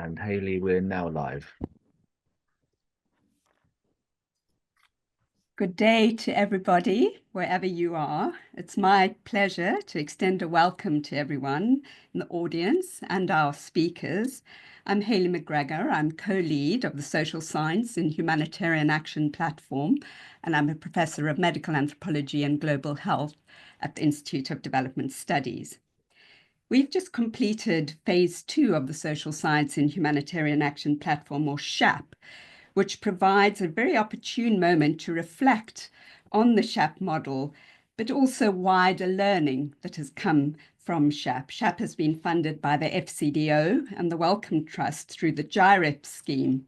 And Hayley, we're now live. Good day to everybody, wherever you are. It's my pleasure to extend a welcome to everyone in the audience and our speakers. I'm Hayley MacGregor. I'm co-lead of the Social Science and Humanitarian Action Platform, and I'm a professor of medical anthropology and global health at the Institute of Development Studies. We've just completed phase 2 of the Social Science and Humanitarian Action Platform, or SHAP, which provides a very opportune moment to reflect on the SHAP model, but also wider learning that has come from SHAP. SHAP has been funded by the FCDO and the Wellcome Trust through the GYREP scheme.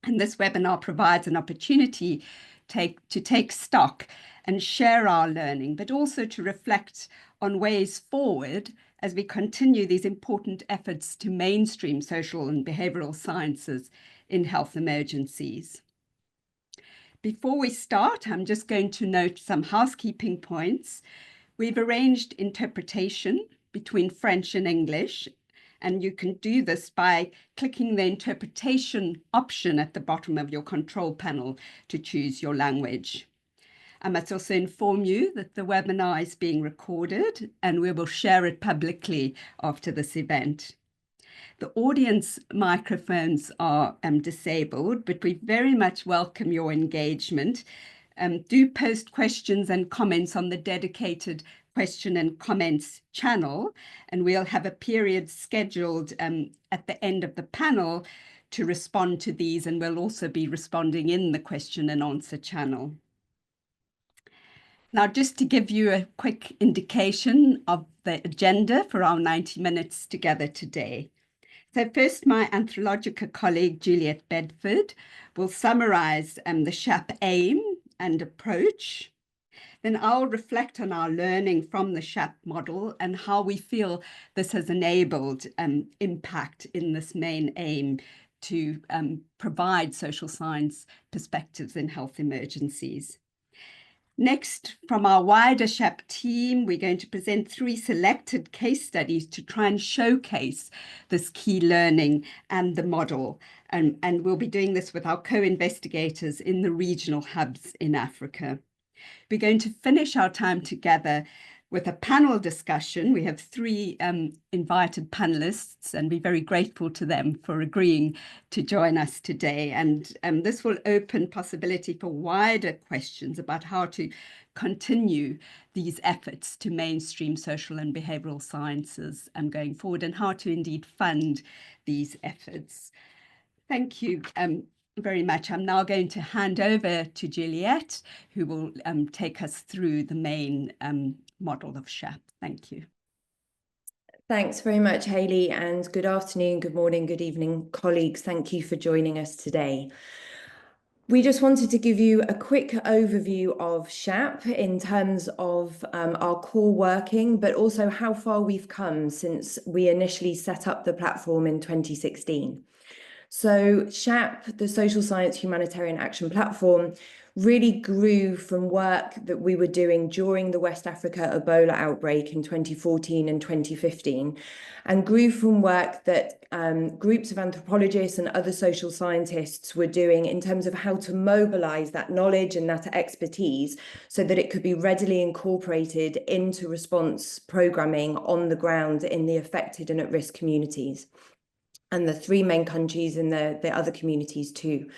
And this webinar provides an opportunity to take stock and share our learning, but also to reflect on ways forward as we continue these important efforts to mainstream social and behavioral sciences in health emergencies. Before we start, I'm just going to note some housekeeping points. We've arranged interpretation between French and English, and you can do this by clicking the interpretation option at the bottom of your control panel to choose your language. I must also inform you that the webinar is being recorded and we will share it publicly after this event. The audience microphones are disabled, but we very much welcome your engagement. Do post questions and comments on the dedicated question and comments channel, and we'll have a period scheduled at the end of the panel to respond to these, and we'll also be responding in the question and answer channel. Now, just to give you a quick indication of the agenda for our 90 minutes together today. So first, my Anthrologica colleague, Juliet Bedford, will summarize the SHAP aim and approach. Then I'll reflect on our learning from the SHAP model and how we feel this has enabled impact in this main aim to provide social science perspectives in health emergencies. Next, from our wider SHAP team, we're going to present 3 selected case studies to try and showcase this key learning and the model. And we'll be doing this with our co-investigators in the regional hubs in Africa. We're going to finish our time together with a panel discussion. We have 3 invited panelists, and we're very grateful to them for agreeing to join us today. And this will open possibility for wider questions about how to continue these efforts to mainstream social and behavioral sciences going forward, and how to indeed fund these efforts. Thank you very much. I'm now going to hand over to Juliet, who will take us through the main model of SHAP. Thank you. Thanks very much, Hayley, and good afternoon, good morning, good evening, colleagues. Thank you for joining us today. We just wanted to give you a quick overview of SHAP in terms of our core working, but also how far we've come since we initially set up the platform in 2016. So SHAP, the Social Science Humanitarian Action Platform, really grew from work that we were doing during the West Africa Ebola outbreak in 2014 and 2015, and grew from work that groups of anthropologists and other social scientists were doing in terms of how to mobilize that knowledge and that expertise so that it could be readily incorporated into response programming on the ground in the affected and at-risk communities, and the 3 main countries and the other communities too.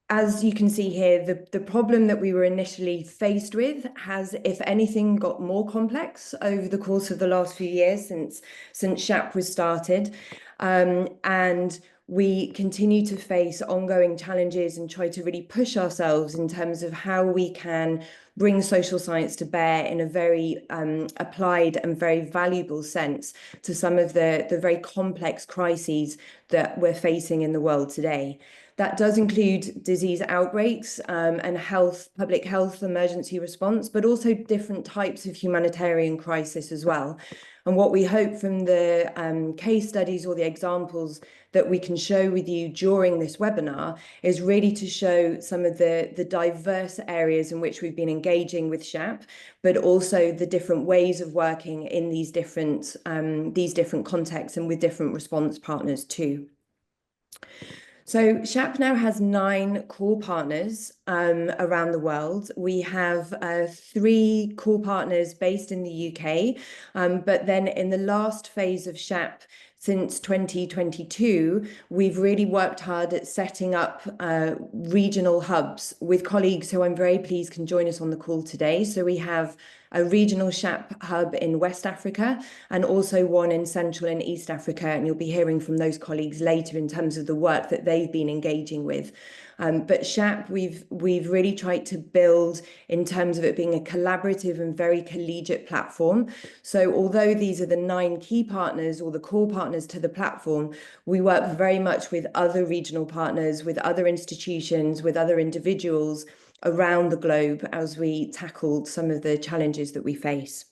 As you can see here, the problem that we were initially faced with has, if anything, got more complex over the course of the last few years since SHAP was started. And we continue to face ongoing challenges and try to really push ourselves in terms of how we can bring social science to bear in a very applied and very valuable sense to some of the very complex crises that we're facing in the world today. That does include disease outbreaks and public health emergency response, but also different types of humanitarian crisis as well. And what we hope from the case studies or the examples that we can share with you during this webinar is really to show some of the diverse areas in which we've been engaged engaging with SHAP, but also the different ways of working in these different contexts and with different response partners too. So SHAP now has 9 core partners around the world. We have 3 core partners based in the UK, but then in the last phase of SHAP, since 2022, we've really worked hard at setting up regional hubs with colleagues who I'm very pleased can join us on the call today. So we have a regional SHAP hub in West Africa and also one in Central and East Africa. And you'll be hearing from those colleagues later in terms of the work that they've been engaging with. But SHAP, we've really tried to build in terms of it being a collaborative and very collegiate platform. So although these are the 9 key partners or the core partners to the platform, we work very much with other regional partners, with other institutions, with other individuals around the globe as we tackled some of the challenges that we face.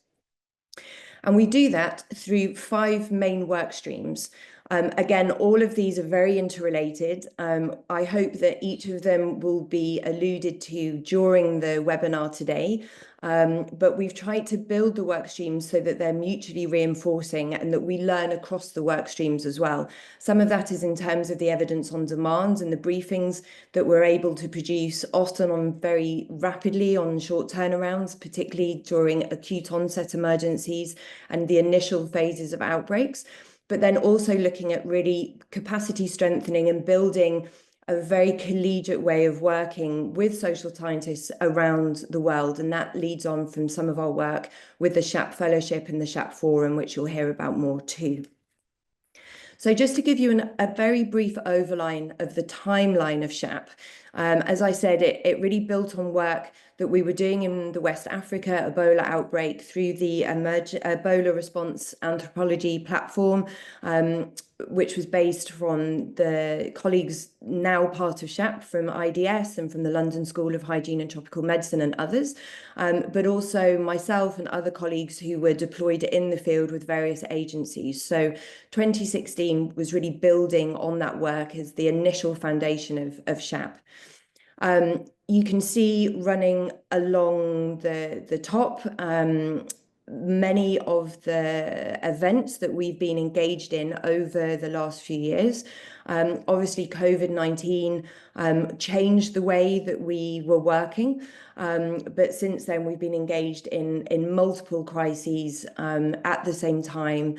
And we do that through 5 main work streams. Again, all of these are very interrelated. I hope that each of them will be alluded to during the webinar today, but we've tried to build the work streams so that they're mutually reinforcing and that we learn across the work streams as well. Some of that is in terms of the evidence on demand and the briefings that we're able to produce, often on very rapidly on short turnarounds, particularly during acute onset emergencies and the initial phases of outbreaks. But then also looking at really capacity strengthening and building a very collegiate way of working with social scientists around the world. And that leads on from some of our work with the SHAP Fellowship and the SHAP Forum, which you'll hear about more too. So just to give you a very brief overline of the timeline of SHAP, as I said, it really built on work that we were doing in the West Africa Ebola outbreak through the Ebola Response Anthropology platform, which was based from the colleagues now part of SHAP from IDS and from the London School of Hygiene and Tropical Medicine and others, but also myself and other colleagues who were deployed in the field with various agencies. So 2016 was really building on that work as the initial foundation of SHAP. You can see running along the top many of the events that we've been engaged in over the last few years. Obviously, COVID-19 changed the way that we were working, but since then we've been engaged in multiple crises at the same time,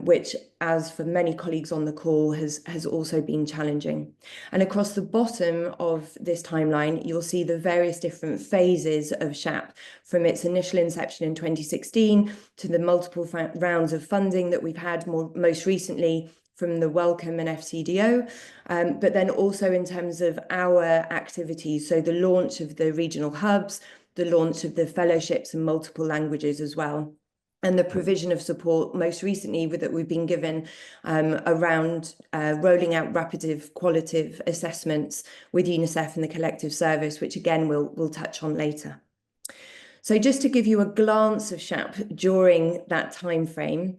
which, as for many colleagues on the call, has also been challenging. And across the bottom of this timeline, you'll see the various different phases of SHAP, from its initial inception in 2016 to the multiple rounds of funding that we've had most recently from the Welcome and FCDO, but then also in terms of our activities, so the launch of the regional hubs, the launch of the fellowships in multiple languages as well, and the provision of support most recently that we've been given around rolling out rapid qualitative assessments with UNICEF and the collective service, which again we'll touch on later. So just to give you a glance of SHAP during that time frame,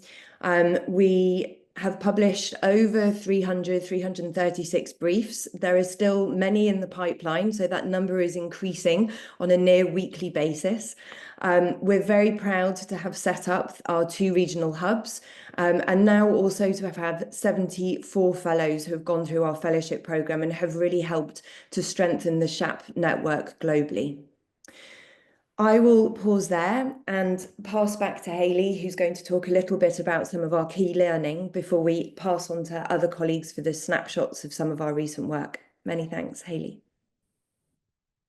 we have published over 336 briefs. There are still many in the pipeline, so that number is increasing on a near weekly basis. We're very proud to have set up our 2 regional hubs, and now also to have had 74 fellows who have gone through our fellowship programme and have really helped to strengthen the SHAP network globally. I will pause there and pass back to Hayley, who's going to talk a little bit about some of our key learning before we pass on to other colleagues for the snapshots of some of our recent work. Many thanks, Hayley.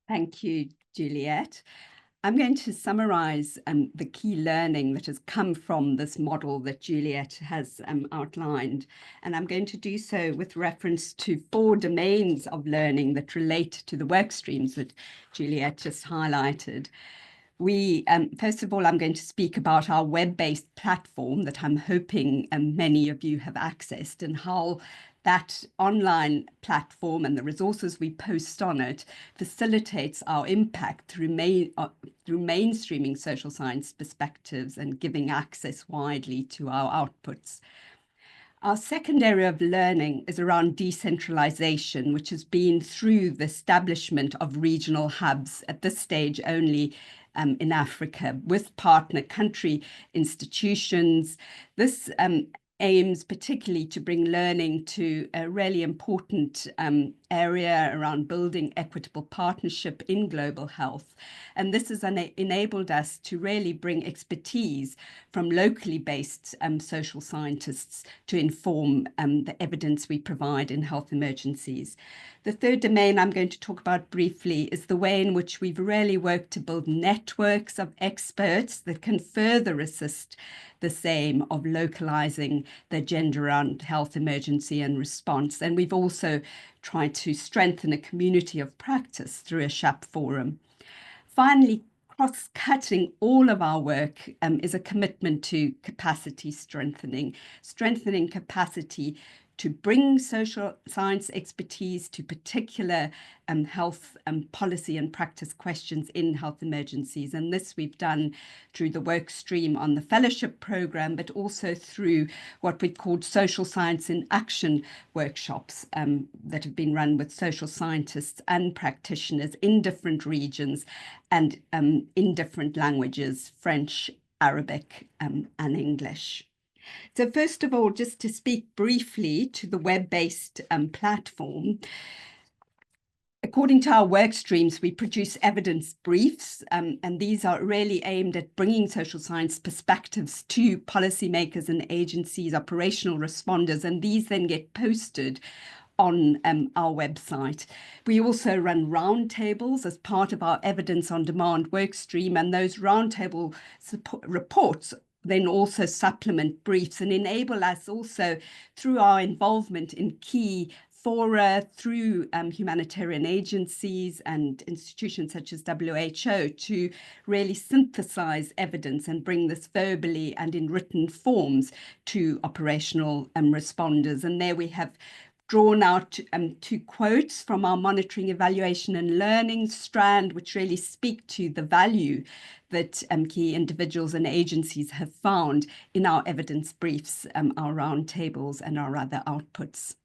Thank you, Juliet. I'm going to summarize the key learning that has come from this model that Juliet has outlined. And I'm going to do so with reference to 4 domains of learning that relate to the work streams that Juliet just highlighted. First of all, I'm going to speak about our web-based platform that I'm hoping many of you have accessed, and how that online platform and the resources we post on it facilitates our impact through mainstreaming social science perspectives and giving access widely to our outputs. Our second area of learning is around decentralization, which has been through the establishment of regional hubs, at this stage only in Africa with partner country institutions. This aims particularly to bring learning to a really important area around building equitable partnership in global health. And this has enabled us to really bring expertise from locally based social scientists to inform the evidence we provide in health emergencies. The third domain I'm going to talk about briefly is the way in which we've really worked to build networks of experts that can further assist this aim of localizing the agenda around health emergency and response. And we've also tried to strengthen a community of practice through a SHAP forum. Finally, cross-cutting all of our work is a commitment to capacity strengthening capacity to bring social science expertise to particular health policy and practice questions in health emergencies. And this we've done through the work stream on the fellowship program, but also through what we've called social science in action workshops that have been run with social scientists and practitioners in different regions and in different languages, French, Arabic, and English. So first of all, just to speak briefly to the web-based platform, according to our work streams, we produce evidence briefs, and these are really aimed at bringing social science perspectives to policymakers and agencies, operational responders, and these then get posted on our website. We also run roundtables as part of our evidence on demand work stream, and those roundtable reports then also supplement briefs and enable us also through our involvement in key fora, through humanitarian agencies and institutions such as WHO to really synthesize evidence and bring this verbally and in written forms to operational responders. And there we have drawn out two quotes from our monitoring, evaluation and learning strand, which really speak to the value that key individuals and agencies have found in our evidence briefs, our roundtables and our other outputs.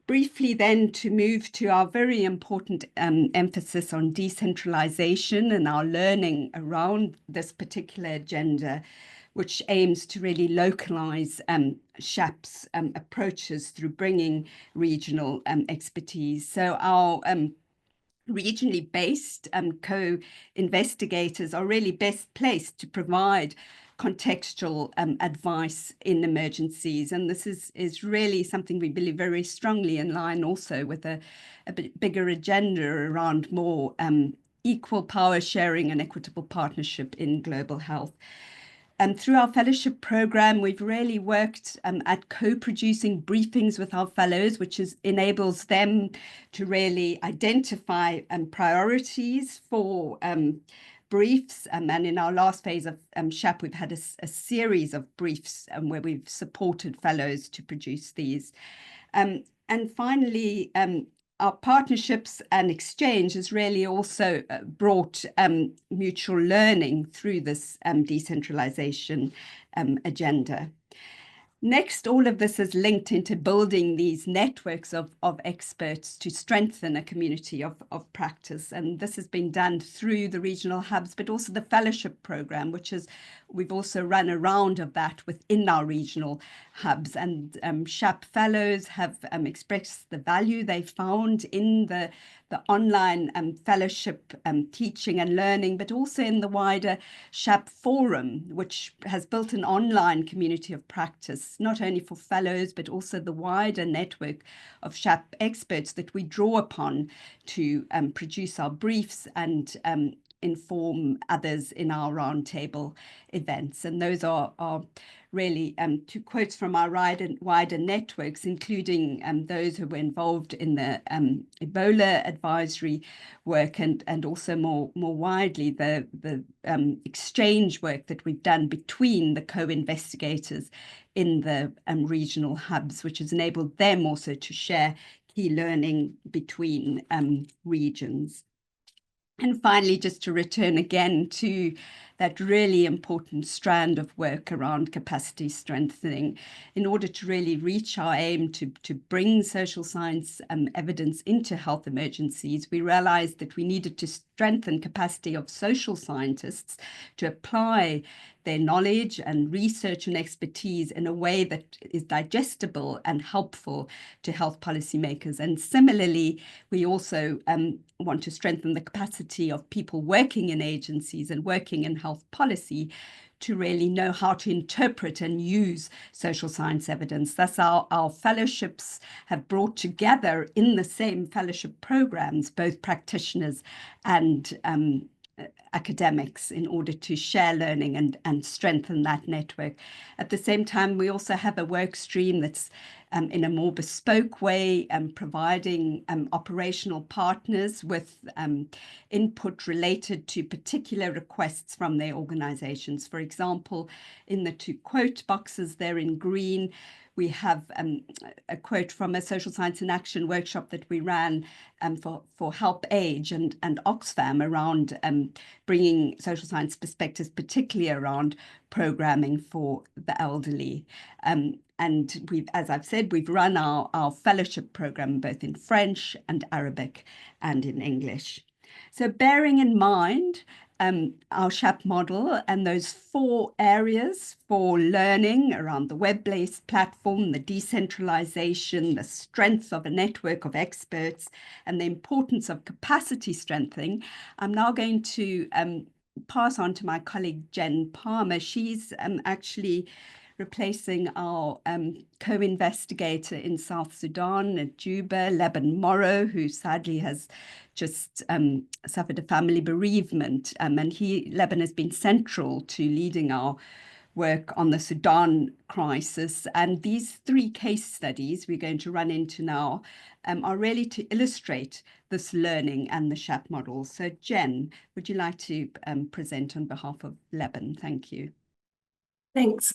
Briefly then to move to our very important emphasis on decentralization and our learning around this particular agenda, which aims to really localize SHAP's approaches through bringing regional expertise. So our regionally based co-investigators are really best placed to provide contextual advice in emergencies. And this is really something we believe very strongly in line also with a bit bigger agenda around more equal power sharing and equitable partnership in global health. And through our fellowship program, we've really worked at co-producing briefings with our fellows, which enables them to really identify priorities for briefs. And in our last phase of SHAP, we've had a series of briefs where we've supported fellows to produce these. And finally, our partnerships and exchange has really also brought mutual learning through this decentralization agenda. Next, all of this is linked into building these networks of experts to strengthen a community of practice. And this has been done through the regional hubs, but also the fellowship program, which is, we've also run a round of that within our regional hubs. And SHAP fellows have expressed the value they found in the online fellowship teaching and learning, but also in the wider SHAP forum, which has built an online community of practice, not only for fellows, but also the wider network of SHAP experts that we draw upon to produce our briefs and inform others in our roundtable events. And those are really two quotes from our wider networks, including those who were involved in the Ebola advisory work and also more widely the exchange work that we've done between the co-investigators in the regional hubs, which has enabled them also to share key learning between regions. And finally, just to return again to that really important strand of work around capacity strengthening in order to really reach our aim to bring social science evidence into health emergencies. We realized that we needed to strengthen capacity of social scientists to apply their knowledge and research and expertise in a way that is digestible and helpful to health policymakers. And similarly, we also want to strengthen the capacity of people working in agencies and working in health policy to really know how to interpret and use social science evidence. Thus, our fellowships have brought together in the same fellowship programs both practitioners and academics in order to share learning and strengthen that network. At the same time, we also have a work stream that's in a more bespoke way, providing operational partners with input related to particular requests from their organizations. For example, in the two quote boxes there in green, we have a quote from a social science in action workshop that we ran for Help Age and Oxfam around bringing social science perspectives, particularly around programming for the elderly. And we've, as I've said, we've run our fellowship program both in French and Arabic and in English. So bearing in mind our SHAP model and those 4 areas for learning around the web-based platform, the decentralization, the strength of a network of experts, and the importance of capacity strengthening, I'm now going to pass on to my colleague Jen Palmer. She's actually replacing our co-investigator in South Sudan at Juba, Leban Morrow, who sadly has just suffered a family bereavement. And Leban has been central to leading our work on the Sudan crisis. And these 3 case studies we're going to run into now are really to illustrate this learning and the SHAP model. So Jen, would you like to present on behalf of Leban? Thank you. Thanks.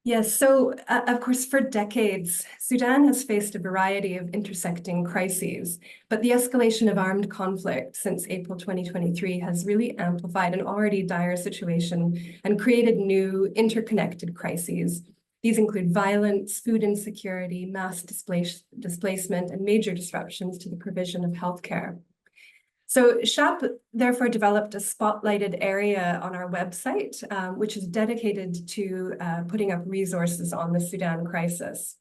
Yes, so of course, for decades, Sudan has faced a variety of intersecting crises, but the escalation of armed conflict since April 2023 has really amplified an already dire situation and created new interconnected crises. These include violence, food insecurity, mass displacement, and major disruptions to the provision of healthcare. So SHAP therefore developed a spotlighted area on our website, which is dedicated to putting up resources on the Sudan crisis.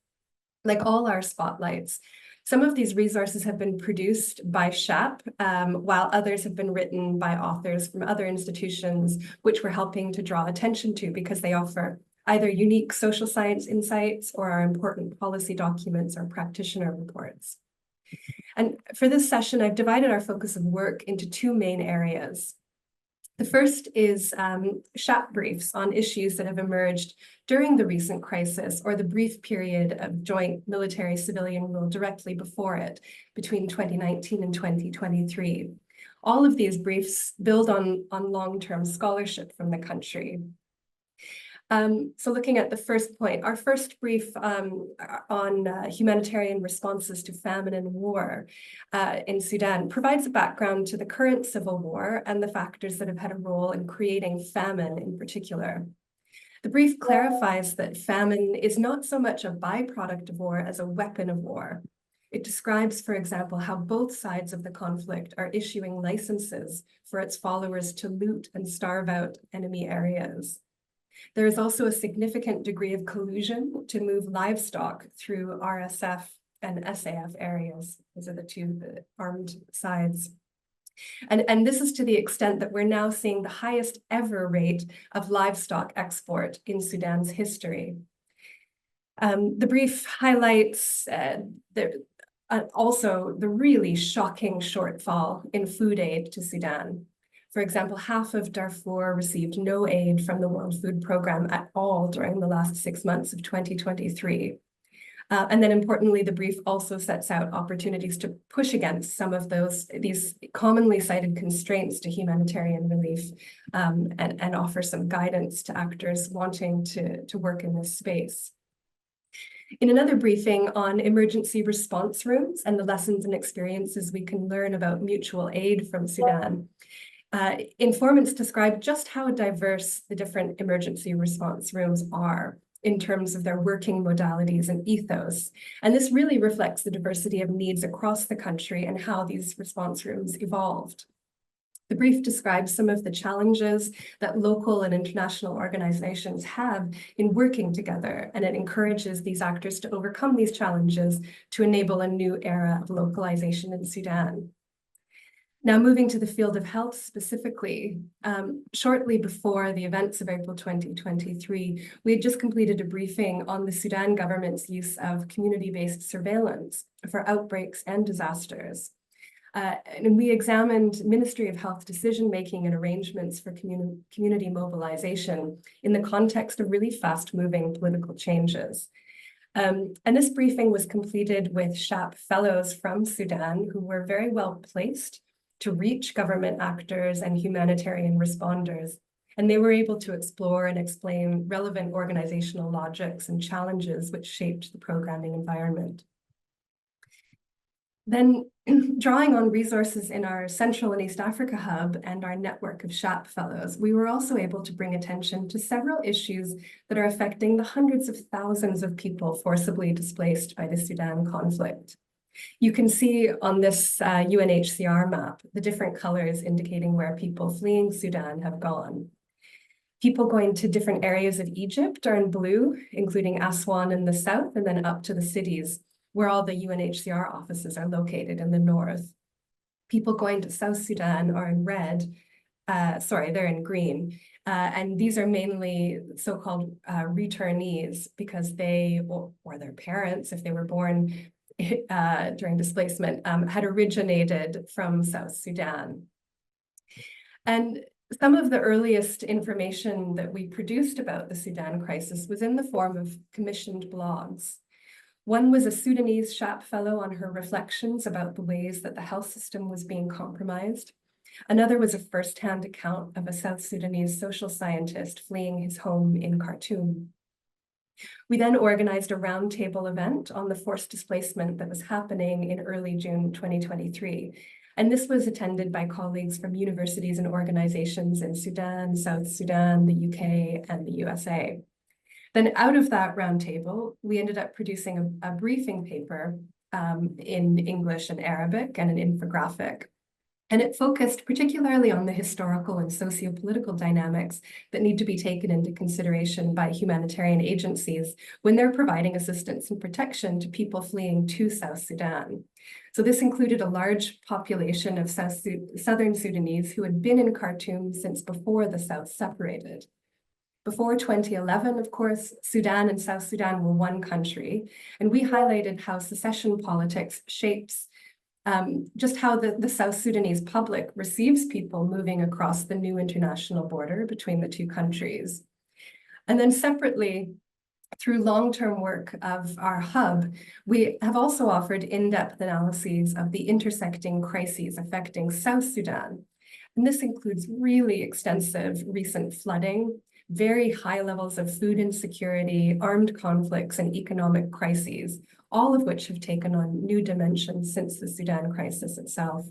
Like all our spotlights, some of these resources have been produced by SHAP, while others have been written by authors from other institutions, which we're helping to draw attention to because they offer either unique social science insights or are important policy documents or practitioner reports. And for this session, I've divided our focus of work into 2 main areas. The first is SHAP briefs on issues that have emerged during the recent crisis or the brief period of joint military-civilian rule directly before it, between 2019 and 2023. All of these briefs build on long-term scholarship from the country. So looking at the first point, our first brief on humanitarian responses to famine and war in Sudan provides a background to the current civil war and the factors that have had a role in creating famine in particular. The brief clarifies that famine is not so much a byproduct of war as a weapon of war. It describes, for example, how both sides of the conflict are issuing licenses for its followers to loot and starve out enemy areas. There is also a significant degree of collusion to move livestock through RSF and SAF areas. Those are the 2 armed sides. And this is to the extent that we're now seeing the highest ever rate of livestock export in Sudan's history. The brief highlights also the really shocking shortfall in food aid to Sudan. For example, half of Darfur received no aid from the World Food Programme at all during the last 6 months of 2023. And then importantly, the brief also sets out opportunities to push against some of these commonly cited constraints to humanitarian relief and offer some guidance to actors wanting to work in this space. In another briefing on emergency response rooms and the lessons and experiences we can learn about mutual aid from Sudan, Informants describe just how diverse the different emergency response rooms are in terms of their working modalities and ethos. And this really reflects the diversity of needs across the country and how these response rooms evolved. The brief describes some of the challenges that local and international organizations have in working together, and it encourages these actors to overcome these challenges to enable a new era of localization in Sudan. Now, moving to the field of health specifically, shortly before the events of April 2023, we had just completed a briefing on the Sudan government's use of community-based surveillance for outbreaks and disasters. And we examined Ministry of Health decision-making and arrangements for community mobilization in the context of really fast-moving political changes. And this briefing was completed with SHAP fellows from Sudan who were very well placed to reach government actors and humanitarian responders. And they were able to explore and explain relevant organizational logics and challenges which shaped the programming environment. Then, drawing on resources in our Central and East Africa hub and our network of SHAP fellows, we were also able to bring attention to several issues that are affecting the hundreds of thousands of people forcibly displaced by the Sudan conflict. You can see on this UNHCR map the different colors indicating where people fleeing Sudan have gone. People going to different areas of Egypt are in blue, including Aswan in the south, and then up to the cities, where all the UNHCR offices are located in the north. People going to South Sudan are in red, they're in green. And these are mainly so-called returnees because they, or their parents, if they were born during displacement, had originated from South Sudan. And some of the earliest information that we produced about the Sudan crisis was in the form of commissioned blogs. One was a Sudanese SHAP fellow on her reflections about the ways that the health system was being compromised. Another was a first-hand account of a South Sudanese social scientist fleeing his home in Khartoum. We then organized a roundtable event on the forced displacement that was happening in early June 2023. And this was attended by colleagues from universities and organizations in Sudan, South Sudan, the UK, and the USA. Then out of that roundtable, we ended up producing a briefing paper in English and Arabic and an infographic. And it focused particularly on the historical and socio-political dynamics that need to be taken into consideration by humanitarian agencies when they're providing assistance and protection to people fleeing to South Sudan. So this included a large population of Southern Sudanese who had been in Khartoum since before the South separated. Before 2011, of course, Sudan and South Sudan were one country, and we highlighted how secession politics shapes just how the South Sudanese public receives people moving across the new international border between the two countries. And then separately, through long-term work of our hub, we have also offered in-depth analyses of the intersecting crises affecting South Sudan. And this includes really extensive recent flooding, very high levels of food insecurity, armed conflicts, and economic crises, all of which have taken on new dimensions since the Sudan crisis itself.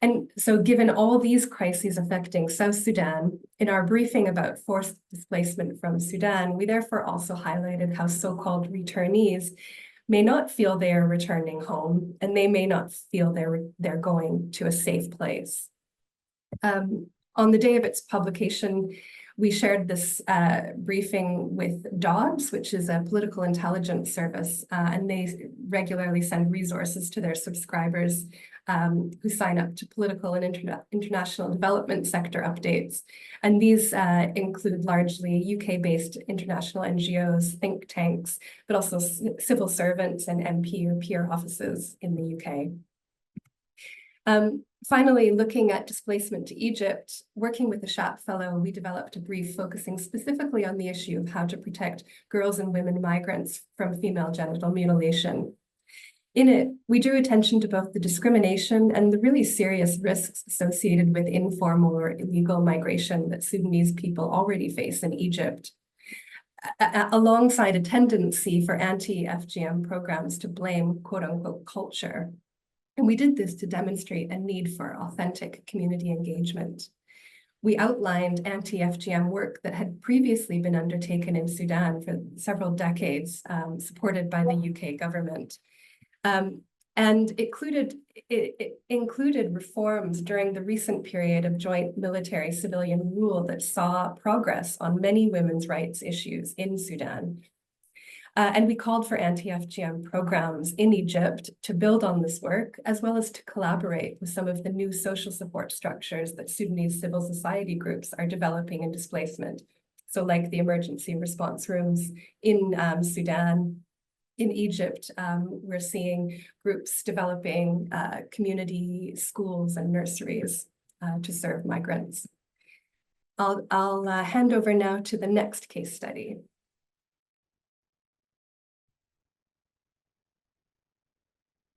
And so given all these crises affecting South Sudan, in our briefing about forced displacement from Sudan, we therefore also highlighted how so-called returnees may not feel they are returning home, and they may not feel they're going to a safe place. On the day of its publication, we shared this briefing with DODS, which is a political intelligence service, and they regularly send resources to their subscribers who sign up to political and international development sector updates. And these include largely UK-based international NGOs, think tanks, but also civil servants and MP or peer offices in the UK. Finally, looking at displacement to Egypt, working with the SHAP fellow, we developed a brief focusing specifically on the issue of how to protect girls and women migrants from female genital mutilation. In it, we drew attention to both the discrimination and the really serious risks associated with informal or illegal migration that Sudanese people already face in Egypt, alongside a tendency for anti-FGM programs to blame quote-unquote culture. And we did this to demonstrate a need for authentic community engagement. We outlined anti-FGM work that had previously been undertaken in Sudan for several decades, supported by the UK government. And it included reforms during the recent period of joint military-civilian rule that saw progress on many women's rights issues in Sudan. And we called for anti-FGM programs in Egypt to build on this work, as well as to collaborate with some of the new social support structures that Sudanese civil society groups are developing in displacement. So like the emergency response rooms in Sudan. In Egypt, we're seeing groups developing community schools and nurseries to serve migrants. I'll hand over now to the next case study.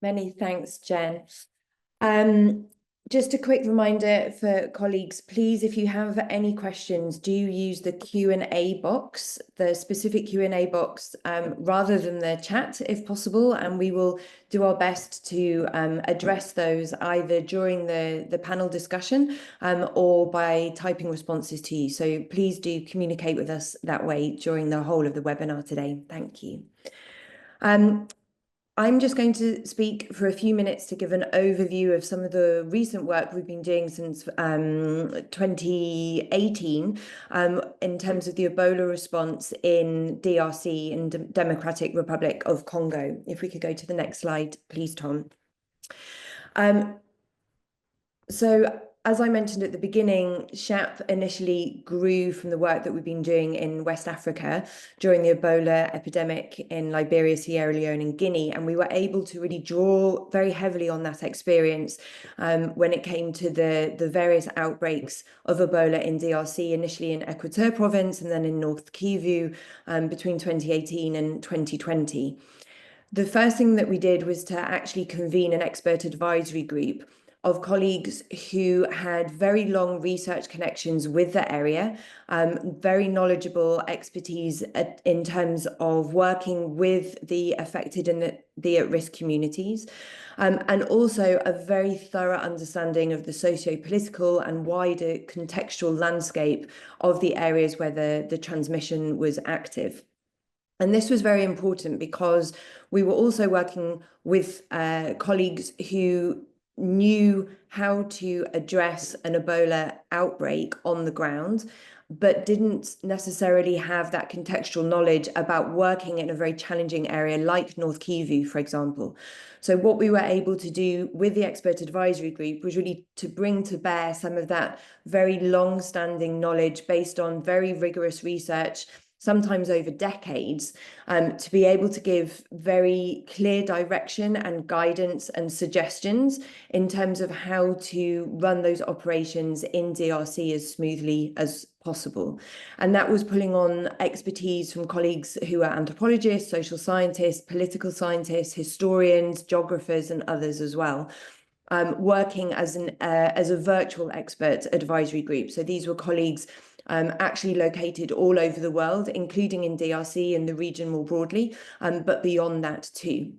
Many thanks, Jen. Just a quick reminder for colleagues, please, if you have any questions, do use the Q&A box, the specific Q&A box, rather than the chat, if possible, and we will do our best to address those either during the panel discussion or by typing responses to you. So please do communicate with us that way during the whole of the webinar today. Thank you. I'm just going to speak for a few minutes to give an overview of some of the recent work we've been doing since 2018 in terms of the Ebola response in DRC, in Democratic Republic of Congo. If we could go to the next slide, please, Tom. So, as I mentioned at the beginning, SHAP initially grew from the work that we've been doing in West Africa during the Ebola epidemic in Liberia, Sierra Leone and Guinea. And we were able to really draw very heavily on that experience when it came to the various outbreaks of Ebola in DRC, initially in Equateur province and then in North Kivu between 2018 and 2020. The first thing that we did was to actually convene an expert advisory group of colleagues who had very long research connections with the area, very knowledgeable expertise in terms of working with the affected and the at-risk communities, and also a very thorough understanding of the socio-political and wider contextual landscape of the areas where the transmission was active. And this was very important because we were also working with colleagues who knew how to address an Ebola outbreak on the ground, but didn't necessarily have that contextual knowledge about working in a very challenging area like North Kivu, for example. So what we were able to do with the expert advisory group was really to bring to bear some of that very long-standing knowledge based on very rigorous research, sometimes over decades, to be able to give very clear direction and guidance and suggestions in terms of how to run those operations in DRC as smoothly as possible. And that was pulling on expertise from colleagues who are anthropologists, social scientists, political scientists, historians, geographers, and others as well. Working as a virtual expert advisory group. So these were colleagues actually located all over the world, including in DRC and the region more broadly, but beyond that too.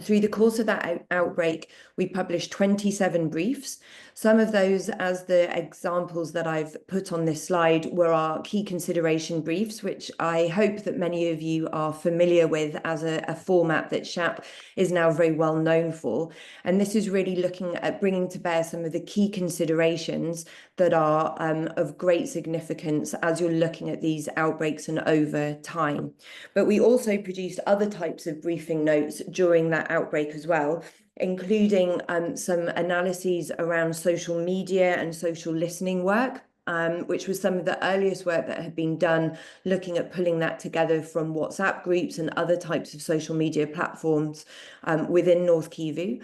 Through the course of that outbreak, we published 27 briefs. Some of those, as the examples that I've put on this slide, were our key consideration briefs, which I hope that many of you are familiar with as a format that SHAP is now very well known for. And this is really looking at bringing to bear some of the key considerations that are of great significance as you're looking at these outbreaks and over time. But we also produced other types of briefing notes during that outbreak as well, including some analyses around social media and social listening work, which was some of the earliest work that had been done, looking at pulling that together from WhatsApp groups and other types of social media platforms within North Kivu.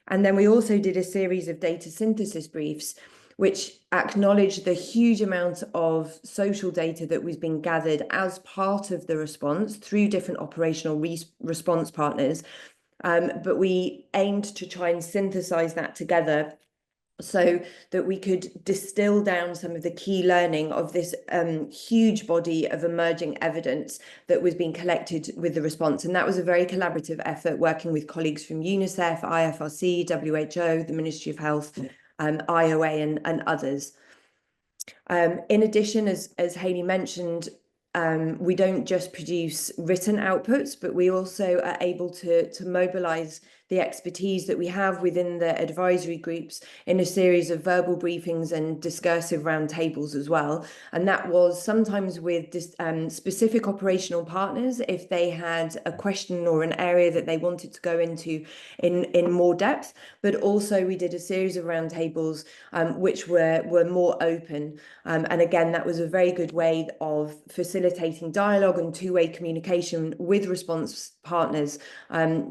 And then we also did a series of data synthesis briefs, which acknowledged the huge amount of social data that was being gathered as part of the response through different operational response partners. But we aimed to try and synthesize that together so that we could distill down some of the key learning of this huge body of emerging evidence that was being collected with the response. And that was a very collaborative effort, working with colleagues from UNICEF, IFRC, WHO, the Ministry of Health, IOA, and others. In addition, as Hayley mentioned, we don't just produce written outputs, but we also are able to mobilise the expertise that we have within the advisory groups in a series of verbal briefings and discursive roundtables as well. And that was sometimes with specific operational partners if they had a question or an area that they wanted to go into in more depth. But also we did a series of roundtables which were more open. And again, that was a very good way of facilitating dialogue and two-way communication with response partners,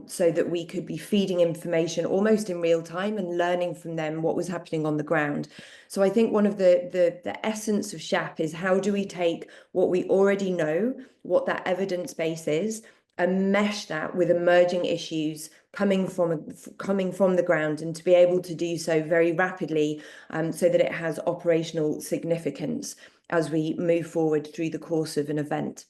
so that we could be feeding information almost in real time and learning from them what was happening on the ground. So I think one of the essence of SHAP is, how do we take what we already know, what that evidence base is, and mesh that with emerging issues coming from the ground, and to be able to do so very rapidly, so that it has operational significance as we move forward through the course of an event.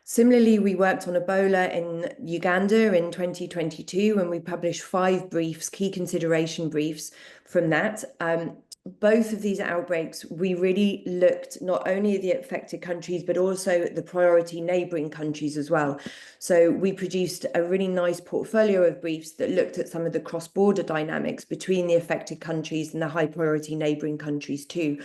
Similarly, we worked on Ebola in Uganda in 2022, and we published 5 briefs, key consideration briefs from that. Both of these outbreaks, we really looked not only at the affected countries, but also at the priority neighbouring countries as well. So we produced a really nice portfolio of briefs that looked at some of the cross-border dynamics between the affected countries and the high priority neighbouring countries too.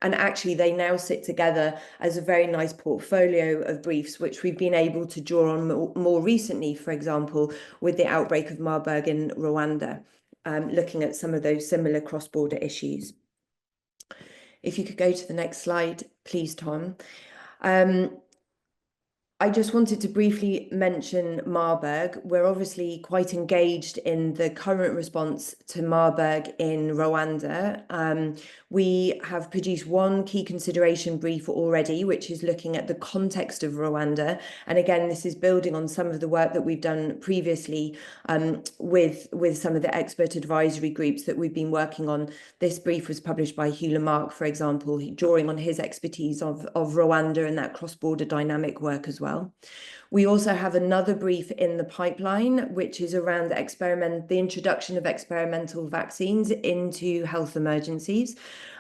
And actually, they now sit together as a very nice portfolio of briefs, which we've been able to draw on more recently, for example, with the outbreak of Marburg in Rwanda, looking at some of those similar cross-border issues. If you could go to the next slide, please, Tom. I just wanted to briefly mention Marburg. We're obviously quite engaged in the current response to Marburg in Rwanda. We have produced 1 key consideration brief already, which is looking at the context of Rwanda. And again, this is building on some of the work that we've done previously with some of the expert advisory groups that we've been working on. This brief was published by Humaine, for example, drawing on his expertise of Rwanda and that cross-border dynamic work as well. We also have another brief in the pipeline, which is around the introduction of experimental vaccines into health emergencies.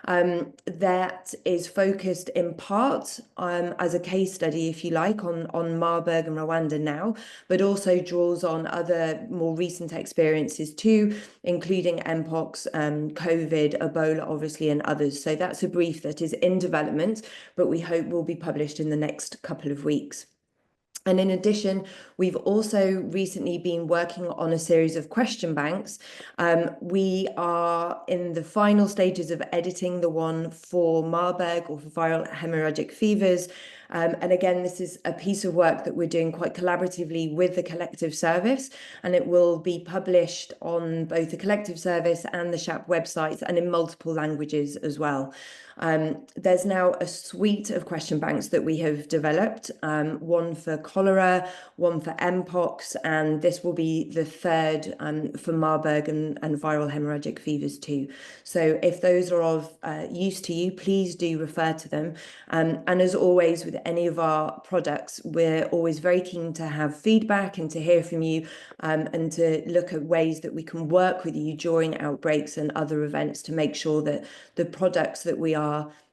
That is focused in part as a case study, if you like, on Marburg and Rwanda now, but also draws on other more recent experiences too, including Mpox, COVID, Ebola, obviously, and others. So that's a brief that is in development, but we hope will be published in the next couple of weeks. And in addition, we've also recently been working on a series of question banks. We are in the final stages of editing the one for Marburg, or for viral hemorrhagic fevers. And again, this is a piece of work that we're doing quite collaboratively with the collective service, and it will be published on both the collective service and the SHAP websites, and in multiple languages as well. There's now a suite of question banks that we have developed, one for cholera, one for Mpox, and this will be the 3rd for Marburg and viral hemorrhagic fevers too. So if those are of use to you, please do refer to them. And as always with any of our products, we're always very keen to have feedback and to hear from you, and to look at ways that we can work with you during outbreaks and other events to make sure that the products that we are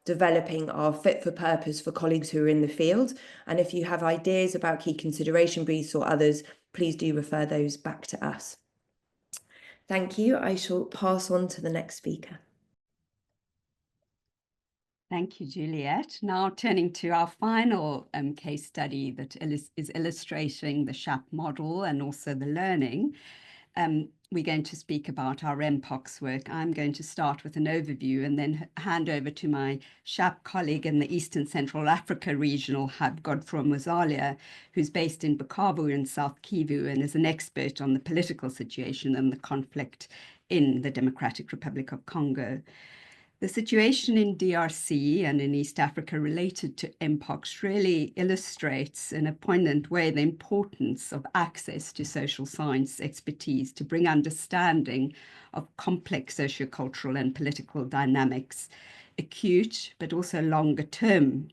developing are fit for purpose for colleagues who are in the field. And if you have ideas about key consideration briefs or others, please do refer those back to us. Thank you. I shall pass on to the next speaker. Thank you, Juliet. Now turning to our final case study that is illustrating the SHAP model and also the learning. We're going to speak about our Mpox work. I'm going to start with an overview and then hand over to my SHAP colleague in the Eastern Central Africa Regional Hub, Godefroid Muzalia, who's based in Bukavu in South Kivu and is an expert on the political situation and the conflict in the Democratic Republic of Congo. The situation in DRC and in East Africa related to Mpox really illustrates in a poignant way the importance of access to social science expertise to bring understanding of complex sociocultural and political dynamics, acute but also longer term,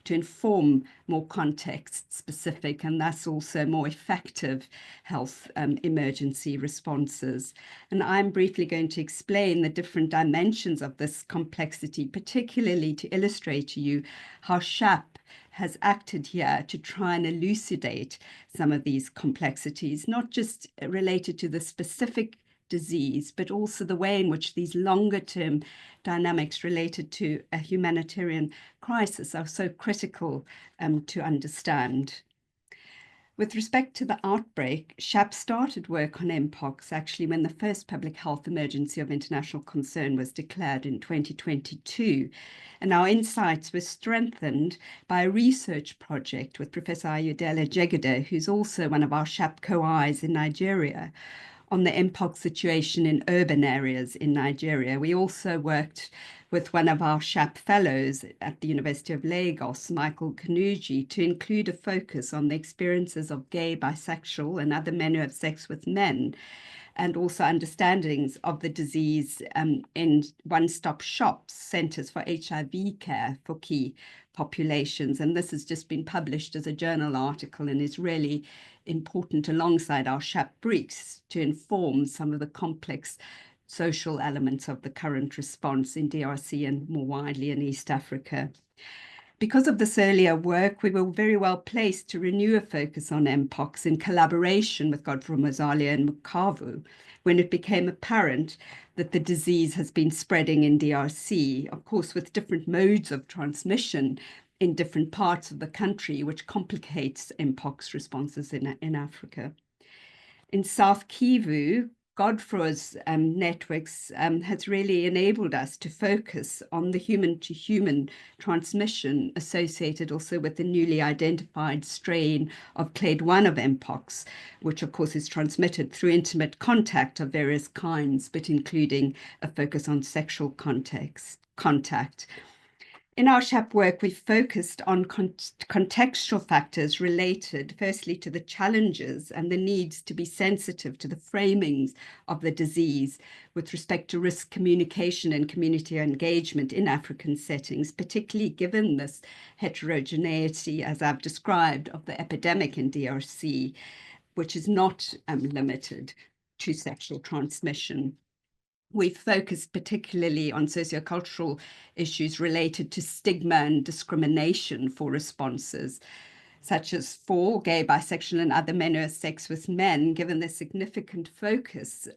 to inform more context-specific and thus also more effective health emergency responses. And I'm briefly going to explain the different dimensions of this complexity, particularly to illustrate to you how SHAP has acted here to try and elucidate some of these complexities, not just related to the specific disease, but also the way in which these longer-term dynamics related to a humanitarian crisis are so critical to understand. With respect to the outbreak, SHAP started work on Mpox actually when the first public health emergency of international concern was declared in 2022. And our insights were strengthened by a research project with Professor Ayodele Jegede, who's also one of our SHAP co-Is in Nigeria, on the Mpox situation in urban areas in Nigeria. We also worked with one of our SHAP fellows at the University of Lagos, Michael Kanuji, to include a focus on the experiences of gay, bisexual, and other men who have sex with men, and also understandings of the disease in one-stop shops, centers for HIV care for key populations. And this has just been published as a journal article and is really important alongside our SHAP briefs to inform some of the complex social elements of the current response in DRC and more widely in East Africa. Because of this earlier work, we were very well placed to renew a focus on Mpox in collaboration with Godefroid, Muzalia and Bukavu, when it became apparent that the disease has been spreading in DRC, of course, with different modes of transmission in different parts of the country, which complicates Mpox responses in Africa. In South Kivu, Godefroid's networks has really enabled us to focus on the human-to-human transmission associated also with the newly identified strain of clade 1 of Mpox, which of course is transmitted through intimate contact of various kinds, but including a focus on sexual contact. In our SHAP work, we focused on contextual factors related, firstly, to the challenges and the needs to be sensitive to the framings of the disease with respect to risk communication and community engagement in African settings, particularly given this heterogeneity, as I've described, of the epidemic in DRC, which is not limited to sexual transmission. We focused particularly on sociocultural issues related to stigma and discrimination for responses, such as for gay, bisexual, and other men who have sex with men, given the significant focus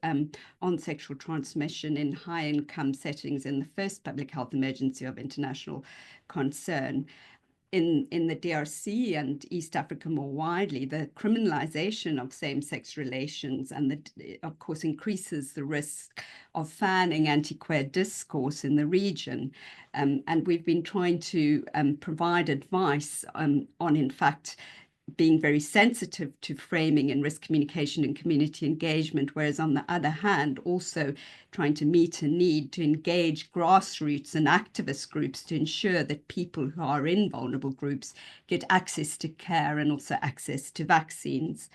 on sexual transmission in high-income settings in the first public health emergency of international concern. In the DRC and East Africa more widely, the criminalization of same-sex relations and of course increases the risk of fanning anti-queer discourse in the region. And we've been trying to provide advice on, in fact, being very sensitive to framing and risk communication and community engagement, whereas on the other hand, also trying to meet a need to engage grassroots and activist groups to ensure that people who are in vulnerable groups get access to care and also access to vaccines.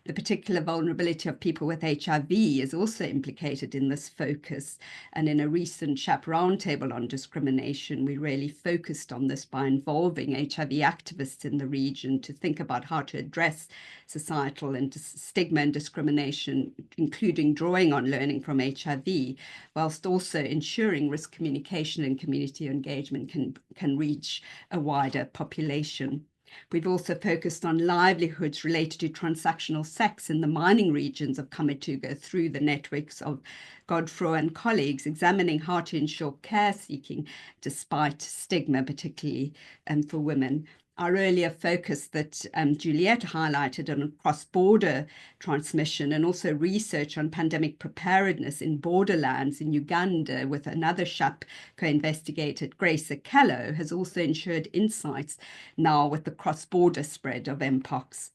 The particular vulnerability of people with HIV is also implicated in this focus. And in a recent SHAP roundtable on discrimination, we really focused on this by involving HIV activists in the region to think about how to address societal and stigma and discrimination, including drawing on learning from HIV, whilst also ensuring risk communication and community engagement can reach a wider population. We've also focused on livelihoods related to transactional sex in the mining regions of Kamituga through the networks of Godefroid and colleagues, examining how to ensure care seeking despite stigma, particularly for women. Our earlier focus that Juliet highlighted on cross-border transmission and also research on pandemic preparedness in borderlands in Uganda with another SHAP co-investigated, Grace Akello, has also ensured insights now with the cross-border spread of Mpox.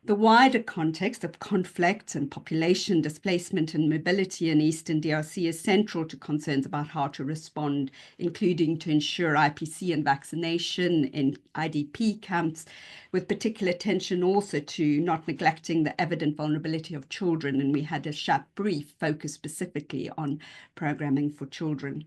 The wider context of conflict and population displacement and mobility in Eastern DRC is central to concerns about how to respond, including to ensure IPC and vaccination in IDP camps, with particular attention also to not neglecting the evident vulnerability of children. And we had a SHAP brief focused specifically on programming for children.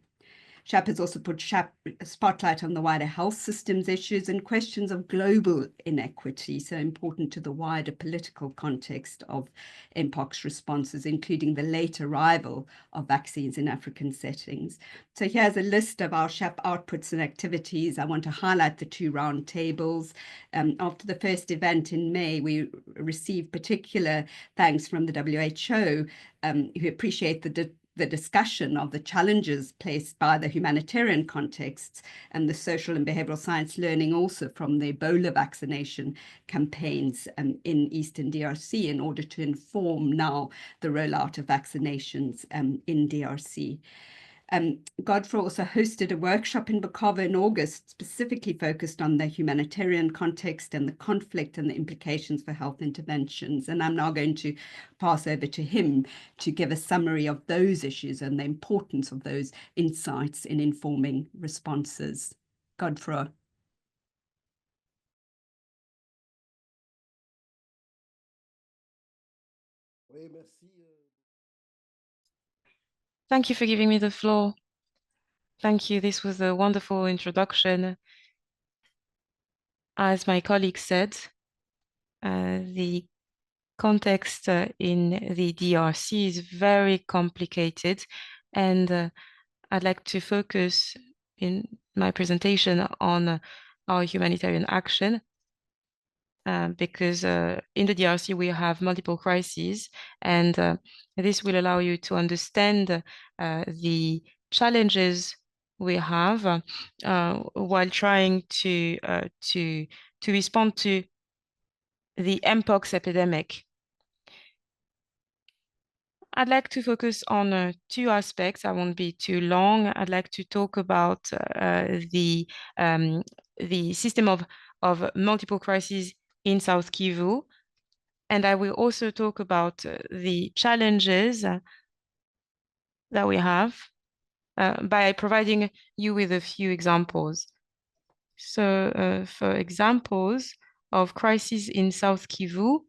SHAP has also put a spotlight on the wider health systems issues and questions of global inequity, so important to the wider political context of Mpox responses, including the late arrival of vaccines in African settings. So here's a list of our SHAP outputs and activities. I want to highlight the 2 round tables. After the first event in May, we received particular thanks from the WHO, who appreciate the discussion of the challenges placed by the humanitarian contexts and the social and behavioral science learning also from the Ebola vaccination campaigns in Eastern DRC in order to inform now the rollout of vaccinations in DRC. Godefroid also hosted a workshop in Bukavu in August, specifically focused on the humanitarian context and the conflict and the implications for health interventions. And I'm now going to pass over to him to give a summary of those issues and the importance of those insights in informing responses. Godefroid. Thank you for giving me the floor. Thank you. This was a wonderful introduction. As my colleague said, the context in the DRC is very complicated, and I'd like to focus in my presentation on our humanitarian action. Because in the DRC we have multiple crises, and this will allow you to understand the challenges we have while trying to respond to the Mpox epidemic. I'd like to focus on 2 aspects. I won't be too long. I'd like to talk about the system of multiple crises in South Kivu, and I will also talk about the challenges that we have by providing you with a few examples. So for examples of crises in South Kivu,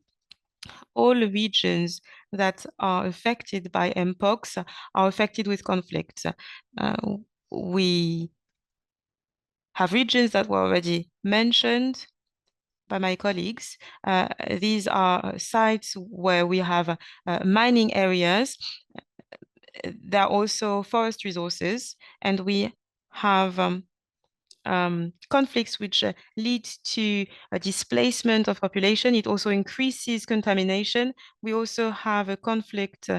all regions that are affected by Mpox are affected with conflict. We have regions that were already mentioned by my colleagues. These are sites where we have mining areas. There are also forest resources, and we have conflicts which lead to a displacement of population. It also increases contamination. We also have a conflict